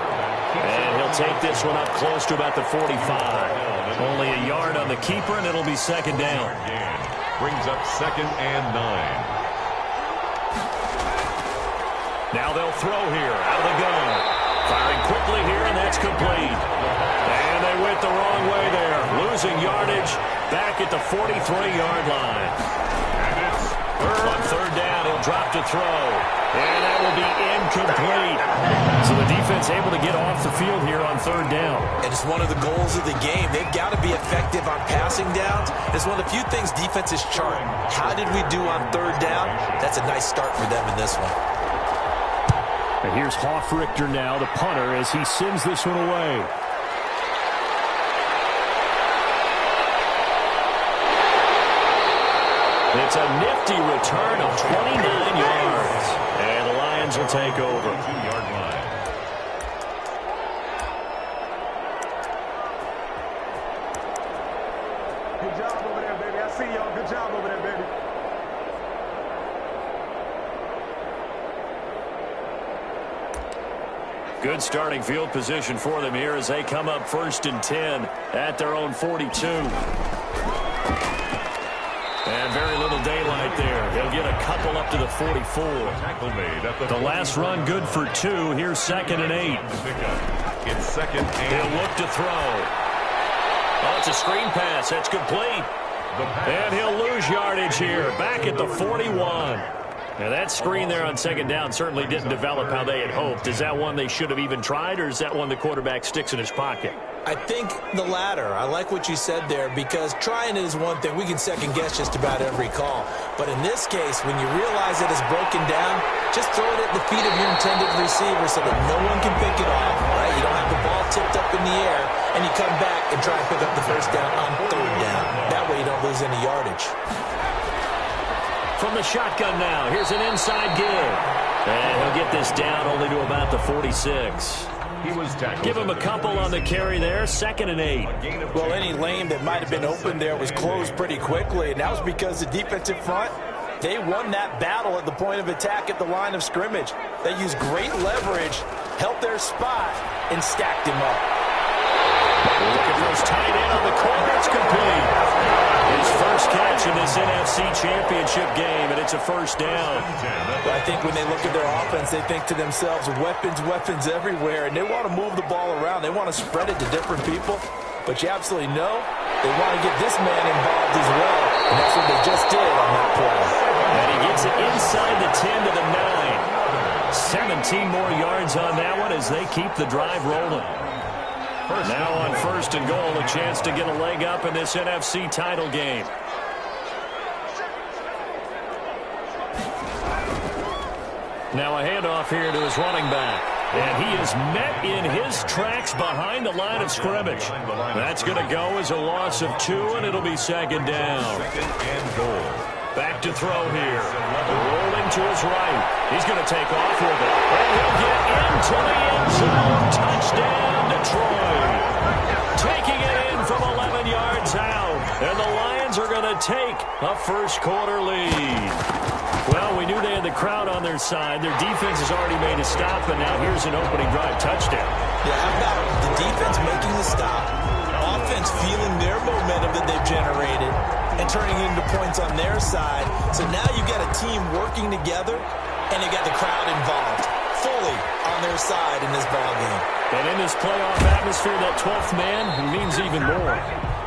And he'll take this one up close to about the 45. Only a yard on the keeper, and it'll be second down. Brings up 2nd and 9. Now they'll throw here out of the gun. Firing quickly here, and that's complete. And they went the wrong way there. Losing yardage back at the 43-yard line. And it's on third down, he'll drop to throw. And that will be incomplete. So the defense able to get off the field here on third down. And it's one of the goals of the game. They've got to be effective on passing downs. It's one of the few things defenses chart. How did we do on third down? That's a nice start for them in this one. And here's Hoffrichter now, the punter, as he sends this one away. It's a nifty return of 29 yards. And the Lions will take over. 2-yard line. Good job over there, baby. I see y'all. Good job over there, baby. Good starting field position for them here as they come up 1st and 10 at their own 42. And very little daylight there. They'll get a couple up to the 44. Tackle made at The last run good for 2. Here's 2nd and 8. It's 2nd and He'll look to throw. Oh, it's a screen pass. That's complete. And he'll lose yardage here. Back at the 41. Now that screen there on second down certainly didn't develop how they had hoped. Is that one they should have even tried, or is that one the quarterback sticks in his pocket? I think the latter. I like what you said there, because trying it is one thing. We can second guess just about every call. But in this case, when you realize that it's broken down, just throw it at the feet of your intended receiver so that no one can pick it off, right? You don't have the ball tipped up in the air, and you come back and try and pick up the first down on third down. That way you don't lose any yardage. From the shotgun now, here's an inside give. And he'll get this down only to about the 46. He was tackled. Give him a couple on the carry there, 2nd and 8. Well, any lane that might have been open there was closed pretty quickly, and that was because the defensive front, they won that battle at the point of attack at the line of scrimmage. They used great leverage, held their spot, and stacked him up. Looking for his tight end on the corner. It's complete. His first catch in this NFC Championship game, and it's a first down. I think when they look at their offense, they think to themselves, weapons, weapons everywhere, and they want to move the ball around. They want to spread it to different people, but you absolutely know they want to get this man involved as well, and that's what they just did on that play. And he gets it inside the 10 to the 9. 17 more yards on that one as they keep the drive rolling. Now on 1st and goal, a chance to get a leg up in this NFC title game. Now a handoff here to his running back. And he is met in his tracks behind the line of scrimmage. That's going to go as a loss of 2, and it'll be 2nd down. 2nd and goal. Back to throw here. Rolling to his right. He's going to take off with it. And he'll get into the end zone. Touchdown, Detroit. Taking it in from 11 yards out. And the Lions are going to take a first-quarter lead. Well, we knew they had the crowd on their side. Their defense has already made a stop, and now here's an opening drive touchdown. Yeah, how about the defense making the stop, offense feeling their momentum that they've generated, and turning it into points on their side. So now you've got a team working together, and they got the crowd involved fully on their side in this ballgame. And in this playoff atmosphere, that 12th man means even more.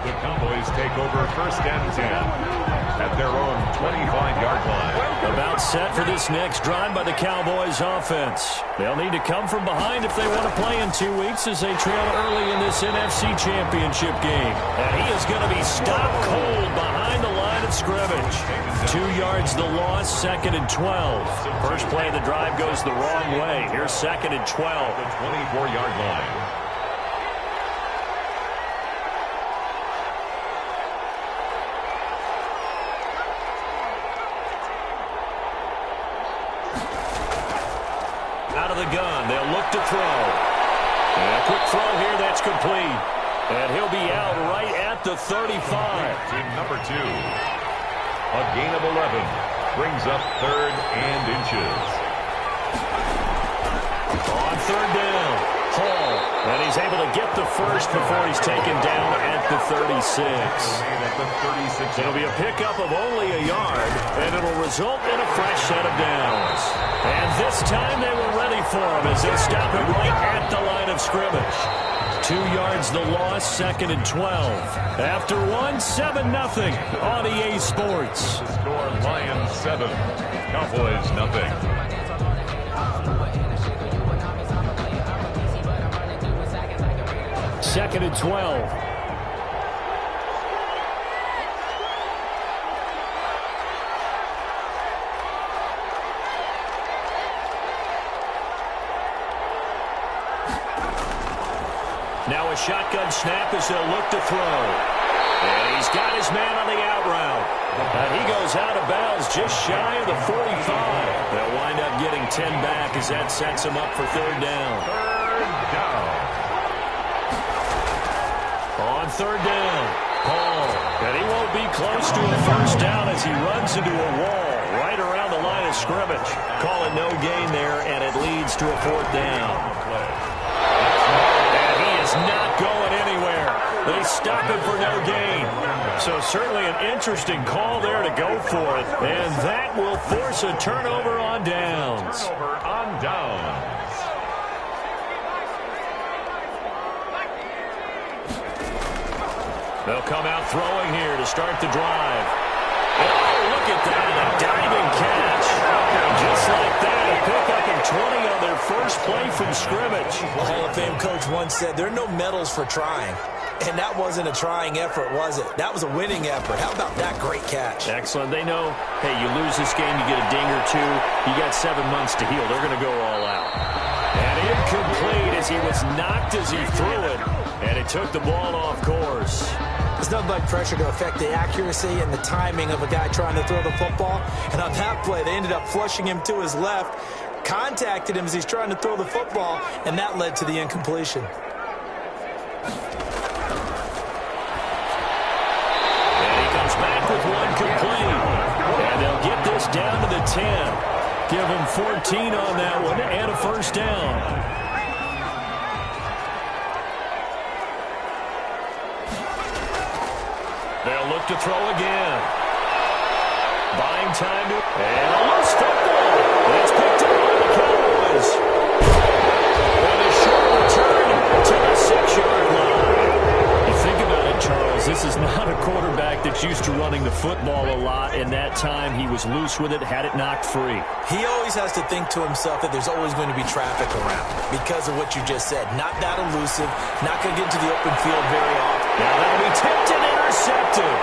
The Cowboys take over 1st and 10 at their own 25-yard line. About set for this next drive by the Cowboys offense. They'll need to come from behind if they want to play in 2 weeks as they trail early in this NFC Championship game. And he is going to be stopped cold behind the line of scrimmage. 2 yards the loss, 2nd and 12. First play of the drive goes the wrong way. Here's 2nd and 12. The 24-yard line. Out of the gun, they'll look to throw. And a quick throw here, that's complete. And he'll be out right at the 35. Team number 2. A gain of 11 brings up 3rd and inches. On 3rd down, Hall. And he's able to get the first before he's taken down at the 36. It'll be a pickup of only a yard, and it'll result in a fresh set of downs. And this time they were ready for him as they stop him right at the line of scrimmage. 2 yards the loss, 2nd and 12. After 7-0 on EA Sports. The score, Lions 7, Cowboys 0. 2nd and 12. Now a shotgun snap as they'll look to throw. And he's got his man on the out route. And he goes out of bounds just shy of the 45. They'll wind up getting 10 back as that sets him up for 3rd down. 3rd down. On 3rd down, Paul. And he won't be close to a first down as he runs into a wall right around the line of scrimmage. Call it no gain there, and it leads to a 4th down. And he is not going anywhere. They stop him for no gain. So certainly an interesting call there to go for it. And that will force a turnover on downs. Turnover on downs. They'll come out throwing here to start the drive. Oh, look at that, a diving catch. like that, a pickup of 20 on their first play from scrimmage. A Hall of Fame coach once said, there are no medals for trying. And that wasn't a trying effort, was it? That was a winning effort. How about that great catch? Excellent. They know, hey, you lose this game, you get a ding or two. You got 7 months to heal. They're going to go all out. And incomplete as he was knocked as he threw it. And it took the ball off course. There's nothing like pressure to affect the accuracy and the timing of a guy trying to throw the football. And on that play, they ended up flushing him to his left, contacted him as he's trying to throw the football, and that led to the incompletion. And he comes back with one complete. And they'll get this down to the 10. Give him 14 on that one and a first down. They'll look to throw again. Buying time to... And a loose football. It's picked up by the Cowboys. And a short return to the 6-yard line. You think about it, Charles, this is not a quarterback that's used to running the football a lot. In that time, he was loose with it, had it knocked free. He always has to think to himself that there's always going to be traffic around because of what you just said. Not that elusive, not going to get into the open field very often. Now that'll be tipped and intercepted.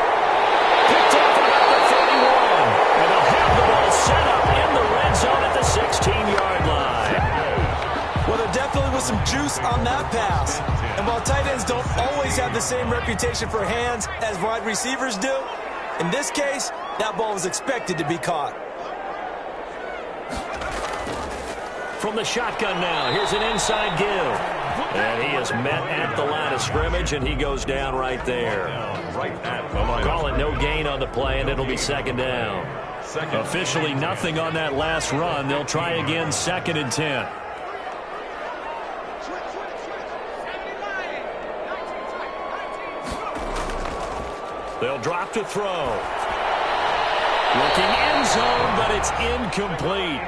Picked off about the 31. And they'll have the ball set up in the red zone at the 16-yard line. Well, there definitely was some juice on that pass. And while tight ends don't always have the same reputation for hands as wide receivers do, in this case, that ball was expected to be caught. From the shotgun now, here's an inside give. And he is met at the line of scrimmage, and he goes down right there. Right at the line. Call it no gain on the play, and it'll be second down. Officially nothing on that last run. They'll try again, 2nd and 10. They'll drop to throw. Looking end zone, but it's incomplete.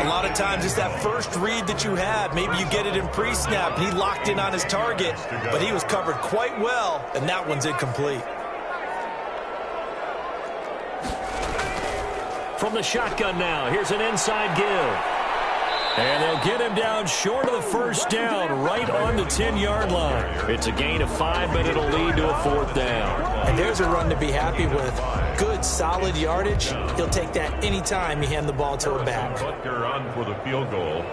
A lot of times it's that first read that you had. Maybe you get it in pre-snap, and he locked in on his target, but he was covered quite well, and that one's incomplete. From the shotgun now, here's an inside give. And they'll get him down short of the first down, right on the 10-yard line. It's a gain of 5, but it'll lead to a 4th down. And there's a run to be happy with. Good, solid yardage. He'll take that anytime you hand the ball to a back. Butker on for the field goal.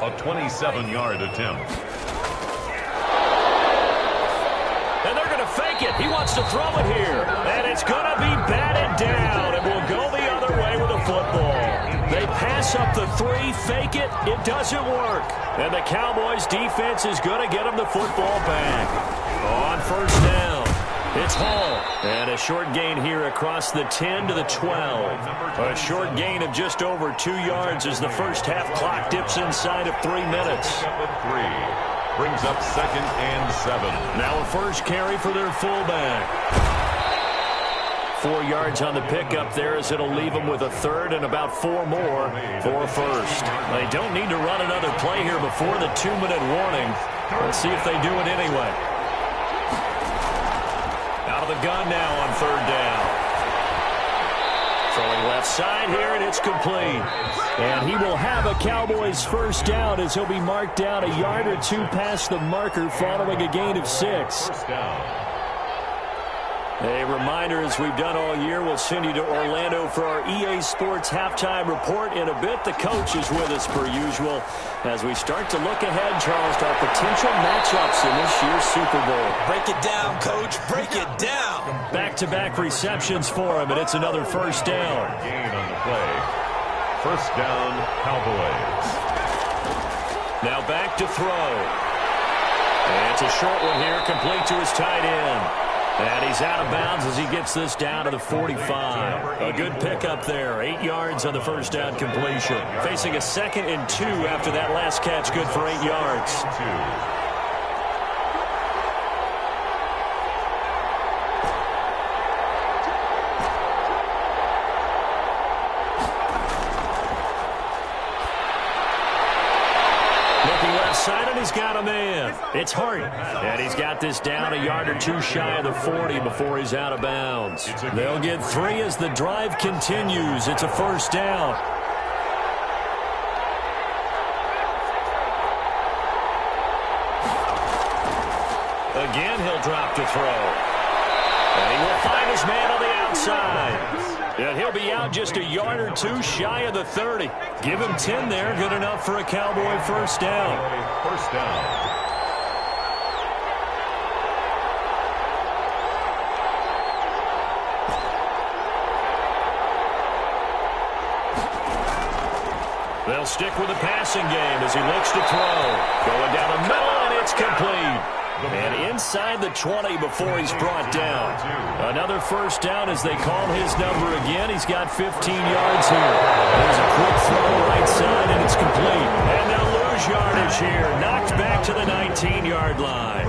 A 27-yard attempt. And they're going to fake it. He wants to throw it here. And it's going to be batted down. And will go the other way with a football. They pass up the 3, fake it. It doesn't work. And the Cowboys defense is going to get them the football back. On first down, it's Hall. And a short gain here across the 10 to the 12. A short gain of just over 2 yards as the first half clock dips inside of 3 minutes. Brings up 2nd and 7. Now a first carry for their fullback. 4 yards on the pickup there as it'll leave them with a 3rd and about 4 more for a first. They don't need to run another play here before the 2-minute warning. Let's see if they do it anyway. Out of the gun now on 3rd down. Throwing left side here, and it's complete. And he will have a Cowboys first down as he'll be marked down a yard or 2 past the marker following a gain of 6. First down. A reminder, as we've done all year, we'll send you to Orlando for our EA Sports halftime report in a bit. The coach is with us per usual as we start to look ahead, Charles, to our potential matchups in this year's Super Bowl. Break it down, Coach. Break it down. Back-to-back receptions for him, and it's another first down. Gain on the play. First down, Cowboys. Now back to throw. And it's a short one here, complete to his tight end. And he's out of bounds as he gets this down to the 45. A good pickup there. 8 yards on the first down completion. Facing a 2nd and 2 after that last catch. Good for 8 yards. Side, and he's got a man. It's Hart. And he's got this down a yard or 2 shy of the 40 before he's out of bounds. They'll get 3 as the drive continues. It's a first down. Again, he'll drop to throw. And he will find his man on the outside. And he'll be out just a yard or two shy of the 30. Give him 10 there. Good enough for a Cowboy first down. First down. They'll stick with the passing game as he looks to throw. Going down the middle, and it's complete. And inside the 20 before he's brought down. Another first down as they call his number again. He's got 15 yards here. There's a quick throw right side, and it's complete. And they'll lose yardage here. Knocked back to the 19-yard line.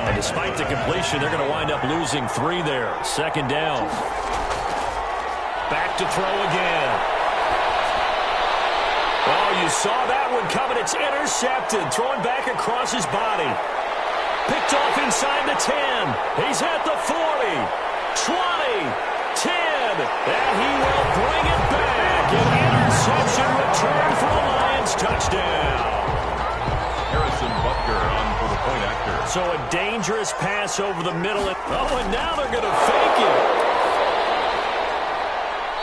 And despite the completion, they're going to wind up losing 3 there. Second down. Back to throw again. Oh, you saw that one coming. It's intercepted. Thrown back across his body. Picked off inside the 10. He's at the 40, 20, 10. And he will bring it back. An interception return for a Lions touchdown. Harrison Butker on for the point after. So a dangerous pass over the middle. Oh, and now they're going to fake it.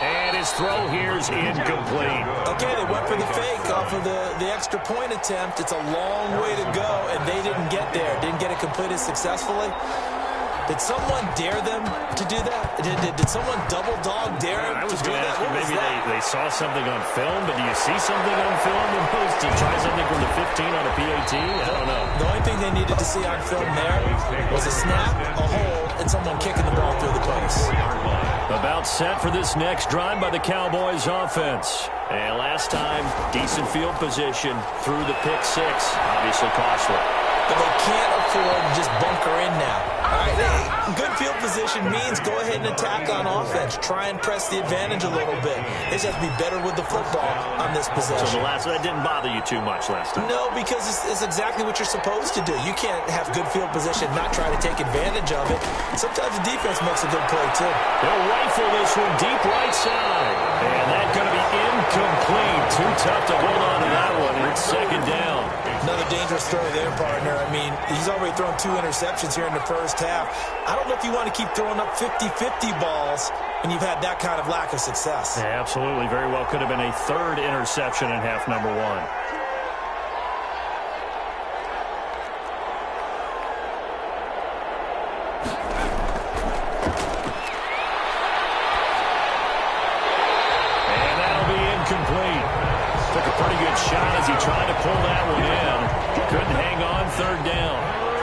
And his throw here is incomplete. Okay, they went for the fake off of the extra point attempt. It's a long way to go, and they didn't get there. Didn't get it completed successfully. Did someone dare them to do that? Did someone double dog dare them to do that? Maybe they saw something on film, but do you see something on film to try something from the 15 on a PAT? I don't know. The only thing they needed to see on film there was a snap, a hold, and someone kicking the ball through the post. About set for this next drive by the Cowboys offense. And last time, decent field position through the pick 6. Obviously costly. But they can't afford to just bunker in now. All right, good field position means go ahead and attack on offense. Try and press the advantage a little bit. They just have to be better with the football on this possession. So that didn't bother you too much last time? No, because it's exactly what you're supposed to do. You can't have good field position, not try to take advantage of it. Sometimes the defense makes a good play, too. They'll rifle this one deep right side. And that's going to be incomplete. Too tough to hold on to that one. It's second down. Another dangerous throw there, partner. I mean, he's already thrown 2 interceptions here in the first half. I don't know if you want to keep throwing up 50-50 balls when you've had that kind of lack of success. Yeah, absolutely. Very well could have been a 3rd interception in half number 1. And that'll be incomplete. Took a pretty good shot as he tried to pull that one in. Couldn't hang on, 3rd down.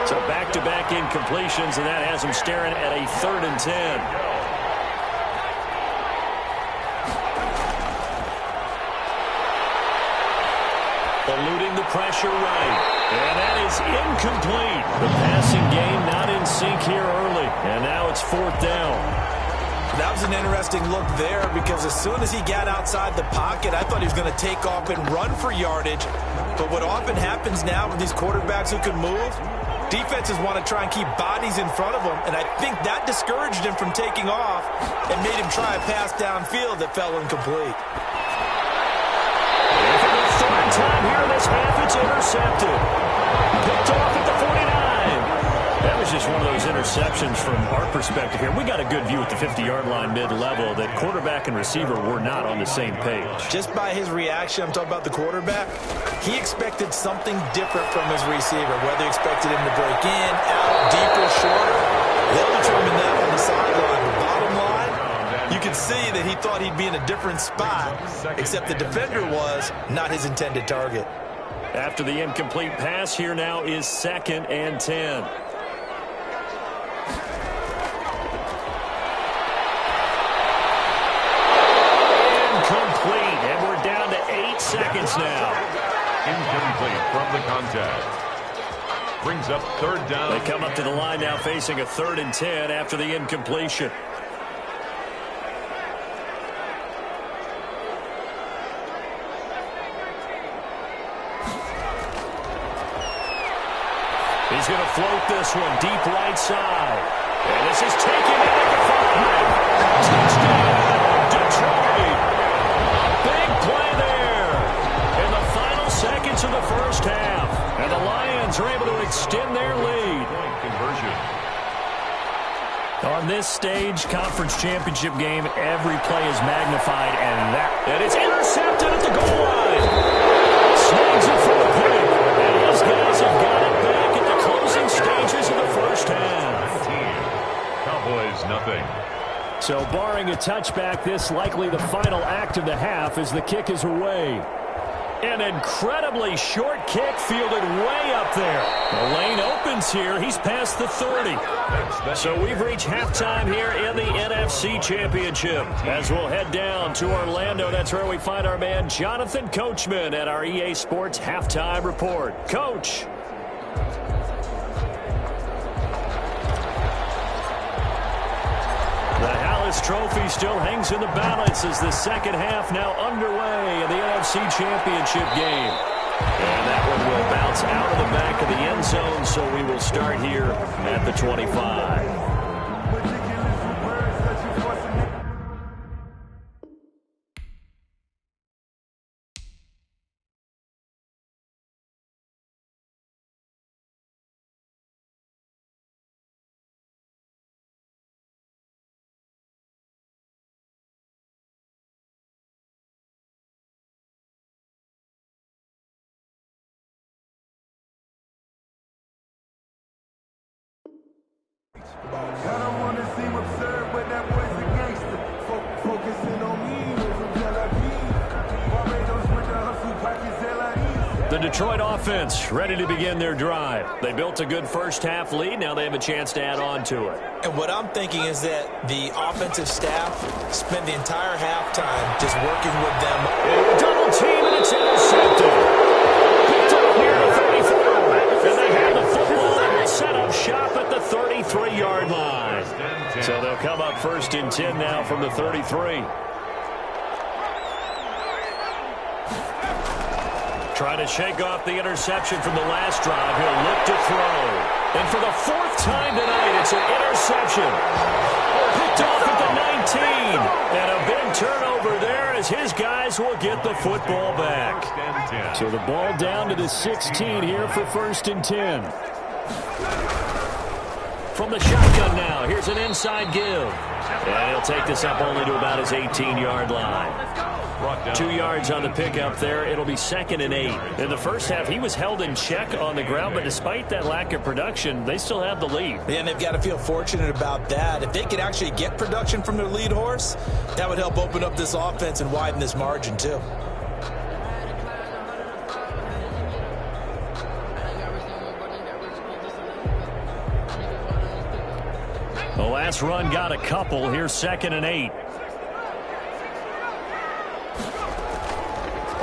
So back-to-back incompletions, and that has him staring at a 3rd and 10. Eluding the pressure right. And that is incomplete. The passing game not in sync here early. And now it's 4th down. That was an interesting look there because as soon as he got outside the pocket, I thought he was going to take off and run for yardage. But what often happens now with these quarterbacks who can move, defenses want to try and keep bodies in front of them, and I think that discouraged him from taking off and made him try a pass downfield that fell incomplete. For the 3rd time here in this half, it's intercepted. Picked off at the 49. That was just one of those interceptions from our perspective here. We got a good view at the 50-yard line mid-level that quarterback and receiver were not on the same page. Just by his reaction, I'm talking about the quarterback, he expected something different from his receiver, whether he expected him to break in, out, deeper, shorter. They'll determine that on the sideline. The bottom line, you can see that he thought he'd be in a different spot, except the defender was not his intended target. After the incomplete pass, here now is 2nd and 10. And we're down to 8 seconds now. Incomplete from the contact. Brings up 3rd down. They come up to the line now facing a 3rd and 10 after the incompletion. He's going to float this one deep right side. And this is taken into the 5. Touchdown, Detroit. Big play there in the final seconds of the first half. And the Lions Lions are able to extend their lead. Point conversion. On this stage, conference championship game, every play is magnified, and it's intercepted at the goal line. Snags it for the pick, and those guys have got it back at the closing stages of the first half. 19. Cowboys, nothing. So barring a touchback, this likely the final act of the half as the kick is away. An incredibly short kick fielded way up there. The lane opens here. He's past the 30. So we've reached halftime here in the NFC Championship. As we'll head down to Orlando, that's where we find our man Jonathan Coachman at our EA Sports Halftime Report. Coach. This trophy still hangs in the balance as the second half now underway in the NFC Championship game. And that one will bounce out of the back of the end zone, so we will start here at the 25. I don't want to seem absurd, but that boy's a gangster. Focusing on me, Barbados with the hustle, pockets, The Detroit offense ready to begin their drive. They built a good first half lead. Now they have a chance to add on to it. And what I'm thinking is that the offensive staff spent the entire halftime just working with them. Double team, and it's intercepted. Picked up near the 34. And they have the football and will set up shop at the 33-yard line. So they'll come up 1st and 10 now from the 33. Trying to shake off the interception from the last drive. He'll look to throw. And for the 4th time tonight, it's an interception. Picked off at the 19. And a big turnover there as his guys will get the football back. So the ball down to the 16 here for 1st and 10. From the shotgun now, here's an inside give. And he'll take this up only to about his 18-yard line. 2 yards on the pickup there. It'll be 2nd and 8. In the first half, he was held in check on the ground, but despite that lack of production, they still have the lead. And they've got to feel fortunate about that. If they could actually get production from their lead horse, that would help open up this offense and widen this margin too. The last run got a couple. Here's 2nd and 8.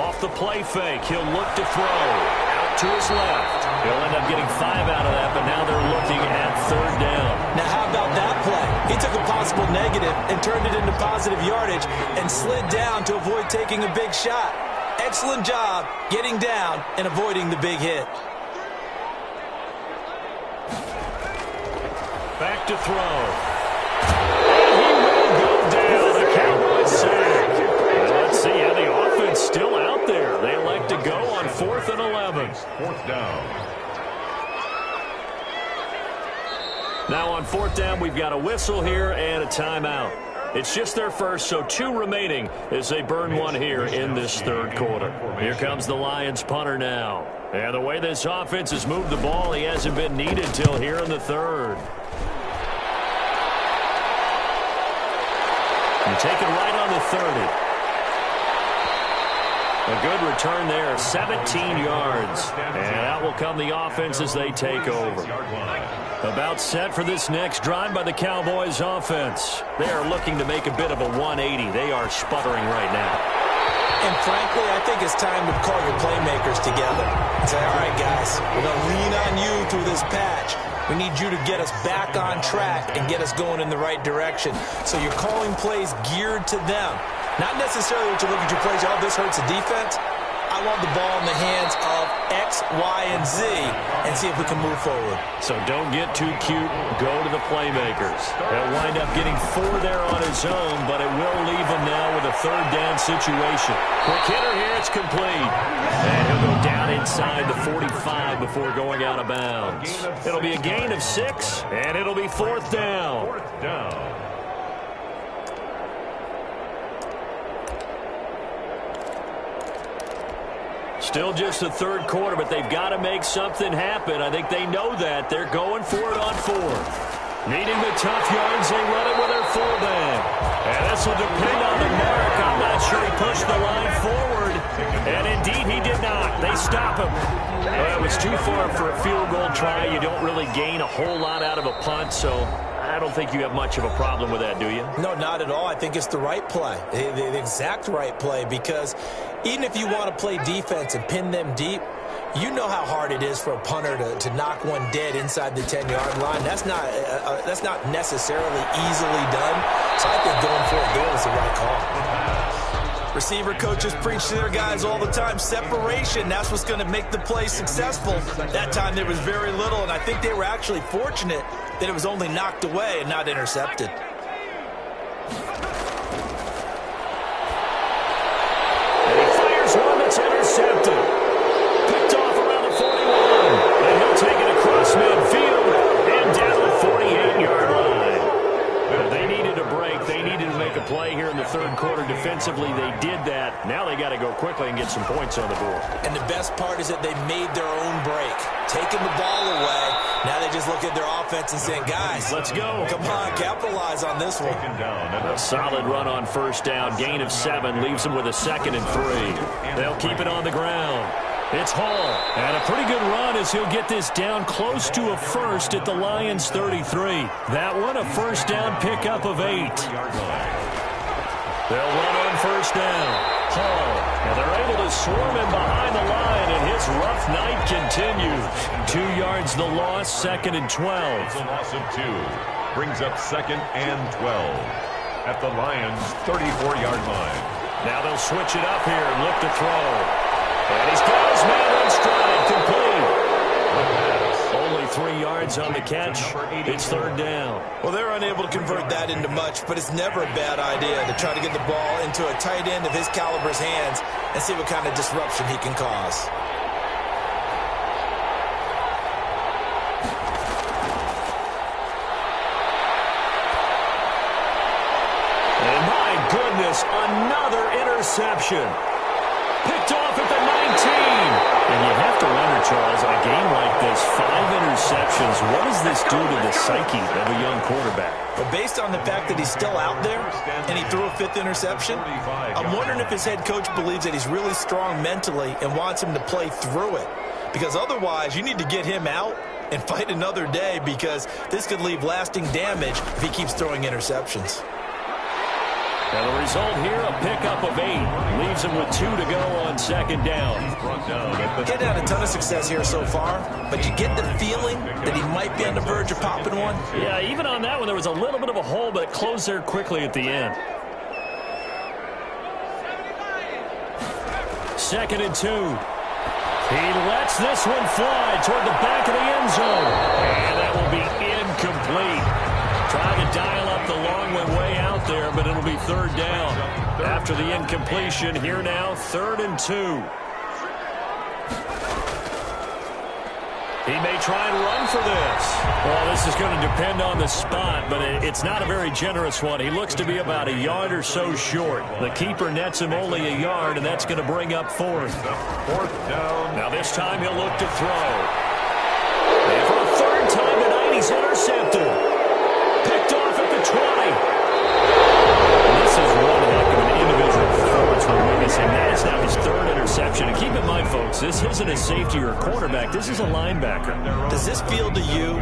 Off the play fake, he'll look to throw. Out to his left. He'll end up getting 5 out of that, but now they're looking at 3rd down. Now, how about that play? He took a possible negative and turned it into positive yardage and slid down to avoid taking a big shot. Excellent job getting down and avoiding the big hit. Back to throw. And he will go down. The Cowboys sack. Let's see how the offense still out there. They elect to go on 4th and 11. 4th down. Now on 4th down, we've got a whistle here and a timeout. It's just their first, so 2 remaining as they burn one here in this 3rd quarter. Here comes the Lions punter now. And the way this offense has moved the ball, he hasn't been needed till here in the 3rd. And taken right on the 30. A good return there, 17 yards. And out will come the offense as they take over. About set for this next drive by the Cowboys offense. They are looking to make a bit of a 180. They are sputtering right now. And frankly, I think it's time to call your playmakers together and say, all right, guys, we're going to lean on you through this patch. We need you to get us back on track and get us going in the right direction. So you're calling plays geared to them. Not necessarily to look at your plays, oh, this hurts the defense. I want the ball in the hands of X, Y, and Z and see if we can move forward. So don't get too cute. Go to the playmakers. He'll wind up getting 4 there on his own, but it will leave him now with a third down situation. Quick hitter here. It's complete. And he'll go down inside the 45 before going out of bounds. It'll be a gain of 6, and it'll be 4th down. 4th down. Still just the third quarter, but they've got to make something happen. I think they know that. They're going for it on 4th. Needing the tough yards, they run it with their fullback. And this will depend on the mark. I'm not sure he pushed the line forward. And indeed, he did not. They stop him. Well, it was too far for a field goal try. You don't really gain a whole lot out of a punt, so I don't think you have much of a problem with that, do you? No, not at all. I think it's the right play, the exact right play, because even if you want to play defense and pin them deep, you know how hard it is for a punter to knock one dead inside the 10-yard line. That's not necessarily easily done. So I think going for it there is the right call. Receiver coaches preach to their guys all the time. Separation, that's what's going to make the play successful. That time there was very little, and I think they were actually fortunate that it was only knocked away and not intercepted. And he fires one that's intercepted. Picked off around the 41. And he'll take it across midfield and down the 48-yard line. But they needed a break. They needed to make a play here in the third quarter. Defensively, they did that. Now they got to go quickly and get some points on the board. And the best part is that they made their own break. Taking the ball away. Now they just look at their offense and saying, guys, let's go. Come on, capitalize on this one. A solid run on first down. Gain of 7 leaves them with a 2nd and 3. They'll keep it on the ground. It's Hall. And a pretty good run as he'll get this down close to a first at the Lions 33. That one a first down pickup of 8. They'll run on first down. Hall. And they're able to swarm him behind the line, and his rough night continues. 2 yards the loss, 2nd and 12. It's a loss of 2. Brings up 2nd and 12 at the Lions' 34-yard line. Now they'll switch it up here and look to throw. And he's got his man in stride, complete. Only 3 yards on the catch. It's 3rd down. Well, they're unable to convert that into much, but it's never a bad idea to try to get the ball into a tight end of his caliber's hands and see what kind of disruption he can cause. And my goodness, another interception. Picked off at the 19. And you have to wonder, Charles, in a game like this, 5 interceptions, what does this do to the psyche of a young quarterback? But based on the fact that he's still out there and he threw a 5th interception, I'm wondering if his head coach believes that he's really strong mentally and wants him to play through it. Because otherwise, you need to get him out and fight another day, because this could leave lasting damage if he keeps throwing interceptions. And the result here, a pickup of 8. Leaves him with 2 to go on 2nd down. Getting had a ton of success here so far, but you get the feeling that he might be on the verge of popping one. Yeah, even on that one, there was a little bit of a hole, but it closed there quickly at the end. 2nd and 2. He lets this one fly toward the back of the end zone. And that will be incomplete. Trying to dial up the long way out there, but it'll be 3rd down. After the incompletion, here now, 3rd and 2. He may try and run for this. Well, this is going to depend on the spot, but it's not a very generous one. He looks to be about a yard or so short. The keeper nets him only a yard, and that's going to bring up 4th. 4th down. Now this time he'll look to throw. And for a 3rd time tonight, he's intercepted. Picked off at the 20. This is one heck of an individual performance we're witnessing. That is now his 3rd interception. And keep in mind, folks, this isn't a safety or a quarterback. This is a linebacker. Does this feel to you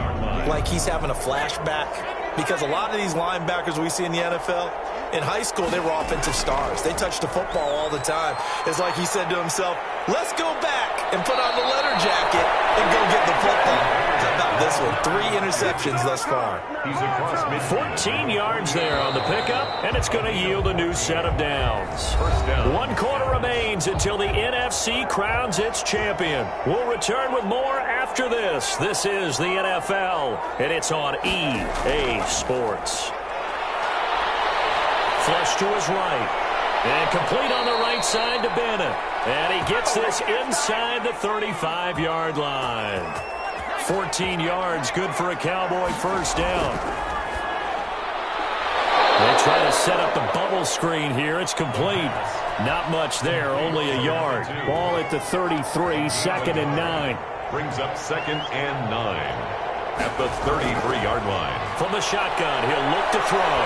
like he's having a flashback? Because a lot of these linebackers we see in the NFL, in high school, they were offensive stars. They touched the football all the time. It's like he said to himself, let's go back and put on the letter jacket and go get the football. How about this one. 3 interceptions thus far. He's across midfield. 14 yards there on the pickup, and it's going to yield a new set of downs. First down. 1 quarter remains until the NFC crowns its champion. We'll return with more after this. This is the NFL, and it's on EA Sports. Flush to his right. And complete on the right side to Bennett. And he gets this inside the 35-yard line. 14 yards, good for a Cowboy first down. They try to set up the bubble screen here. It's complete. Not much there, only a yard. Ball at the 33, 2nd and 9. Brings up 2nd and 9 at the 33-yard line. From the shotgun, he'll look to throw.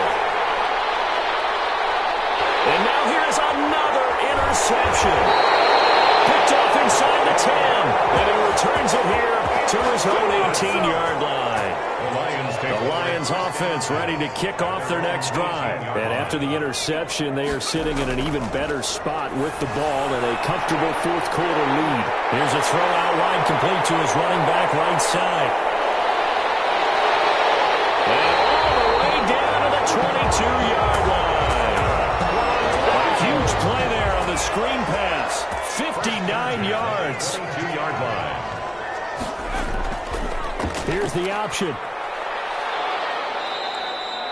And now here's another interception. Picked off inside the 10. And he returns it here to his own 18-yard line. The Lions offense ready to kick off their next drive. And after the interception, they are sitting in an even better spot with the ball and a comfortable 4th quarter lead. Here's a throw out wide complete to his running back right side. And all the way down to the 22-yard line. Huge play there on the screen pass. 59 yards. 2-yard line. Here's the option.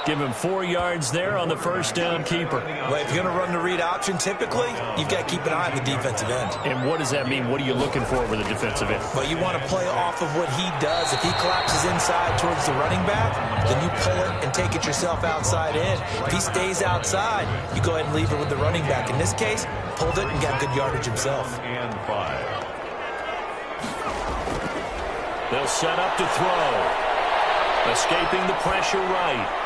Give him 4 yards there on the first down keeper. Well, if you're going to run the read option, typically, you've got to keep an eye on the defensive end. And what does that mean? What are you looking for with a defensive end? Well, you want to play off of what he does. If he collapses inside towards the running back, then you pull it and take it yourself outside in. If he stays outside, you go ahead and leave it with the running back. In this case, pulled it and got good yardage himself. And 5. They'll set up to throw. Escaping the pressure right.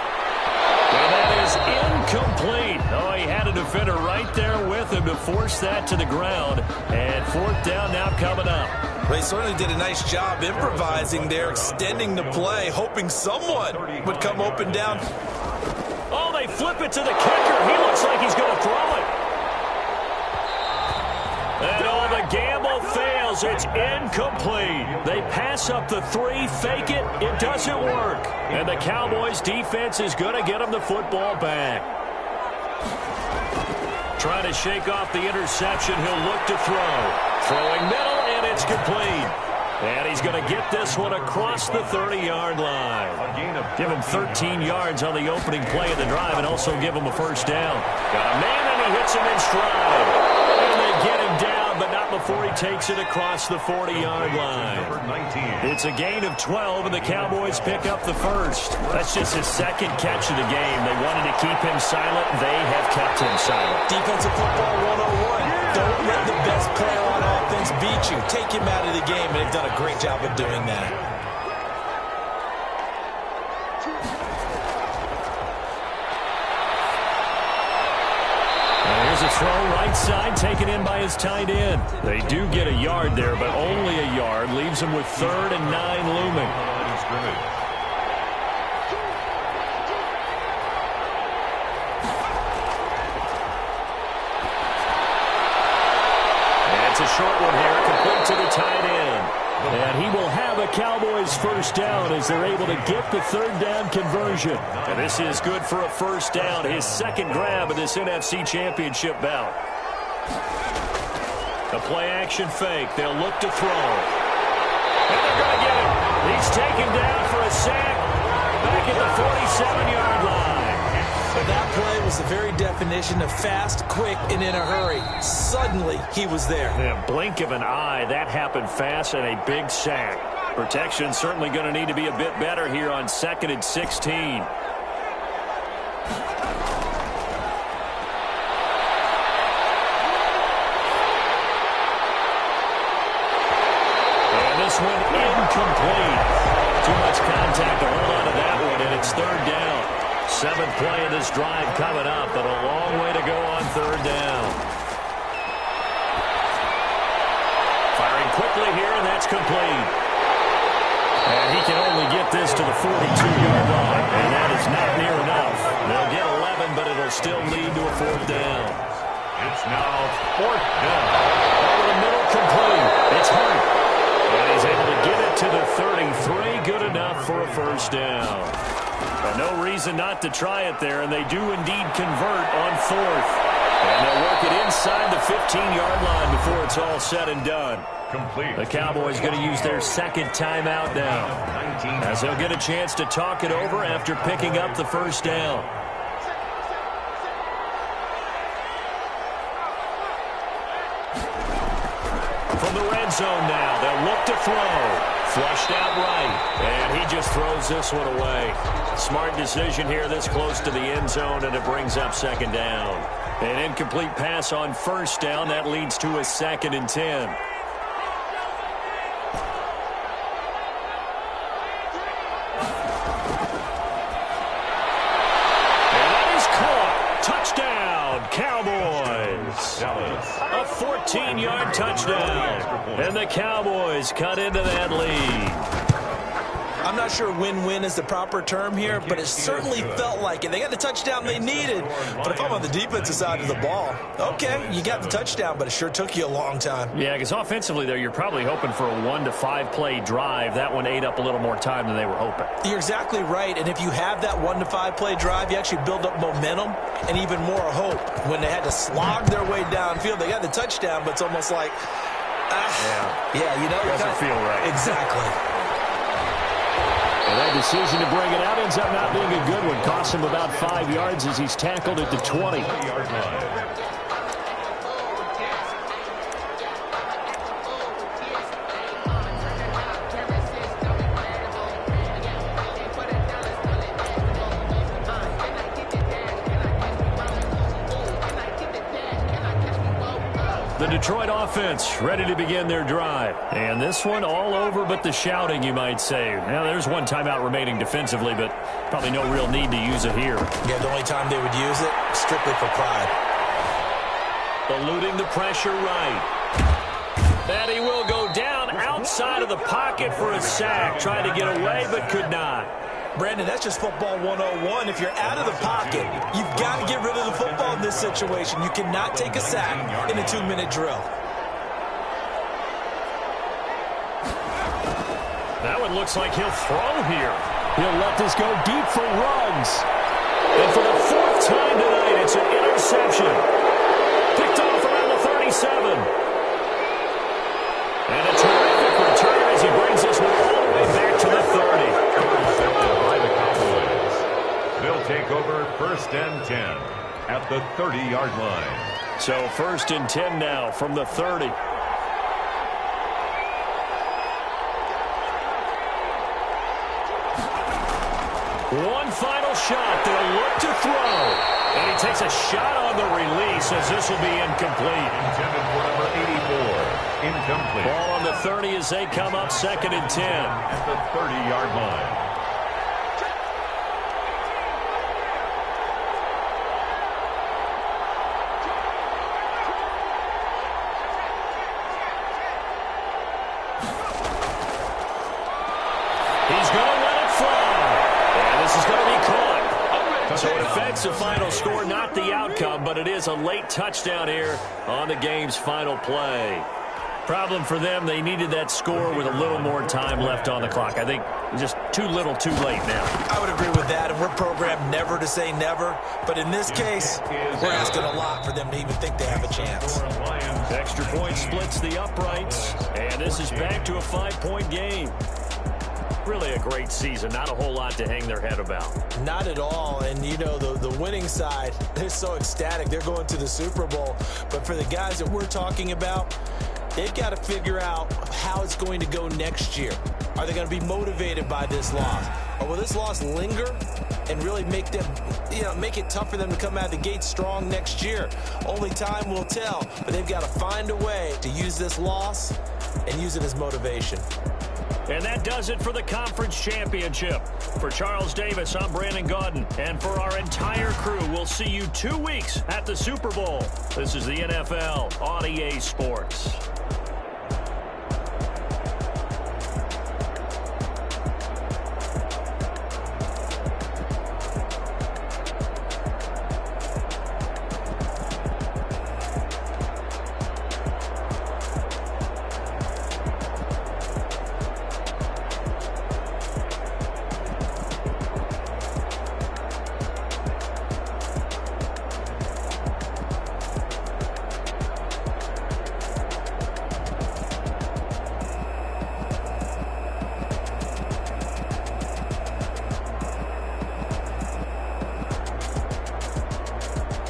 And that is incomplete. Oh, he had a defender right there with him to force that to the ground. And 4th down now coming up. Well, he certainly did a nice job improvising there, extending the play, hoping someone would come open down. Oh, they flip it to the kicker. He looks like he's going to throw it. And all the gamble fails. It's incomplete. They pass up the 3, fake it. It doesn't work. And the Cowboys defense is going to get them the football back. Trying to shake off the interception. He'll look to throw. Throwing middle, and it's complete. And he's going to get this one across the 30-yard line. Give him 13 yards on the opening play of the drive and also give him a first down. Got a man, and he hits him in stride. And they get him down, but not before he takes it across the 40-yard line. It's a gain of 12, and the Cowboys pick up the first. That's just his 2nd catch of the game. They wanted to keep him silent. They have kept him silent. Defensive football 101. Don't let the best player on offense beat you. Take him out of the game, and they've done a great job of doing that. Here's a throw right side, taken in by his tight end. They do get a yard there, but only a yard. Leaves them with 3rd and 9 looming. And it's a short one here, complete to the tight end. And he will have a Cowboys first down as they're able to get the 3rd down conversion. And this is good for a first down, his 2nd grab of this NFC Championship bout. A play-action fake. They'll look to throw. And they're going to get him. He's taken down for a sack back at the 47-yard line. But that play was the very definition of fast, quick, and in a hurry. Suddenly, he was there. Yeah, blink of an eye. That happened fast and a big sack. Protection certainly going to need to be a bit better here on 2nd and 16. And this one incomplete. Too much contact to hold on to that one, and it's 3rd down. 7th play of this drive coming up, but a long way to go on 3rd down. Firing quickly here, and that's complete. And he can only get this to the 42-yard line, and that is not near enough. They'll get 11, but it'll still lead to a 4th down. It's now 4th down. Over the middle, complete. It's Hunt. And he's able to get it to the 33. Good for a first down. But no reason not to try it there, and they do indeed convert on fourth. And they'll work it inside the 15-yard line before it's all said and done. Complete. The Cowboys going to use their second timeout now, as they'll get a chance to talk it over after picking up the first down. From the red zone now, they'll look to throw. Flushed out right, and he just throws this one away. Smart decision here this close to the end zone, and it brings up second down. An incomplete pass on first down. That leads to a 2nd and 10. And that is caught. Touchdown, Cowboys. A 14-yard touchdown. And the Cowboys cut into that lead. I'm not sure win-win is the proper term here, but it certainly felt like it. They got the touchdown they needed, but if I'm on the defensive side of the ball, okay, you got the touchdown, but it sure took you a long time. Yeah, because offensively, though, you're probably hoping for a 1 to 5 play drive. That one ate up a little more time than they were hoping. You're exactly right, and if you have that 1 to 5 play drive, you actually build up momentum and even more hope. When they had to slog their way downfield, they got the touchdown, but it's almost like, yeah, you know, doesn't feel right. Exactly. And that decision to bring it out ends up not being a good one. Costs him about 5 yards as he's tackled at the 20. The Detroit offense ready to begin their drive. And this one all over but the shouting, you might say. Now, there's one timeout remaining defensively, but probably no real need to use it here. Yeah, the only time they would use it, strictly for pride. Eluding the pressure right. And he will go down outside of the pocket for a sack. Tried to get away, but could not. Brandon, that's just football 101. If you're out of the pocket, you've got to get rid of the football in this situation. You cannot take a sack in a 2-minute drill. That one looks like he'll throw here. He'll let this go deep for Ruggs. And for the 4th time tonight, it's an interception. Picked off around the 37. And a terrific return as he brings this one all the way back to the 30. They'll take over 1st and 10 at the 30-yard line. So 1st and 10 now from the 30. One final shot. They'll look to throw. And he takes a shot on the release as this will be incomplete. Intended for number 84. Incomplete. Ball on the 30 as they come up 2nd and 10. At the 30-yard line. So it affects the final score, not the outcome, but it is a late touchdown here on the game's final play. Problem for them, they needed that score with a little more time left on the clock. I think just too little, too late now. I would agree with that, and we're programmed never to say never. But in this case, we're asking a lot for them to even think they have a chance. Extra point splits the uprights, and this is back to a 5-point game. Really a great season. Not a whole lot to hang their head about. Not at all. And, you know, the winning side, they're so ecstatic. They're going to the Super Bowl. But for the guys that we're talking about, they've got to figure out how it's going to go next year. Are they going to be motivated by this loss? Or will this loss linger and really make them, make it tough for them to come out of the gate strong next year? Only time will tell. But they've got to find a way to use this loss and use it as motivation. And that does it for the conference championship. For Charles Davis, I'm Brandon Gaudin. And for our entire crew, we'll see you 2 weeks at the Super Bowl. This is the NFL on EA Sports.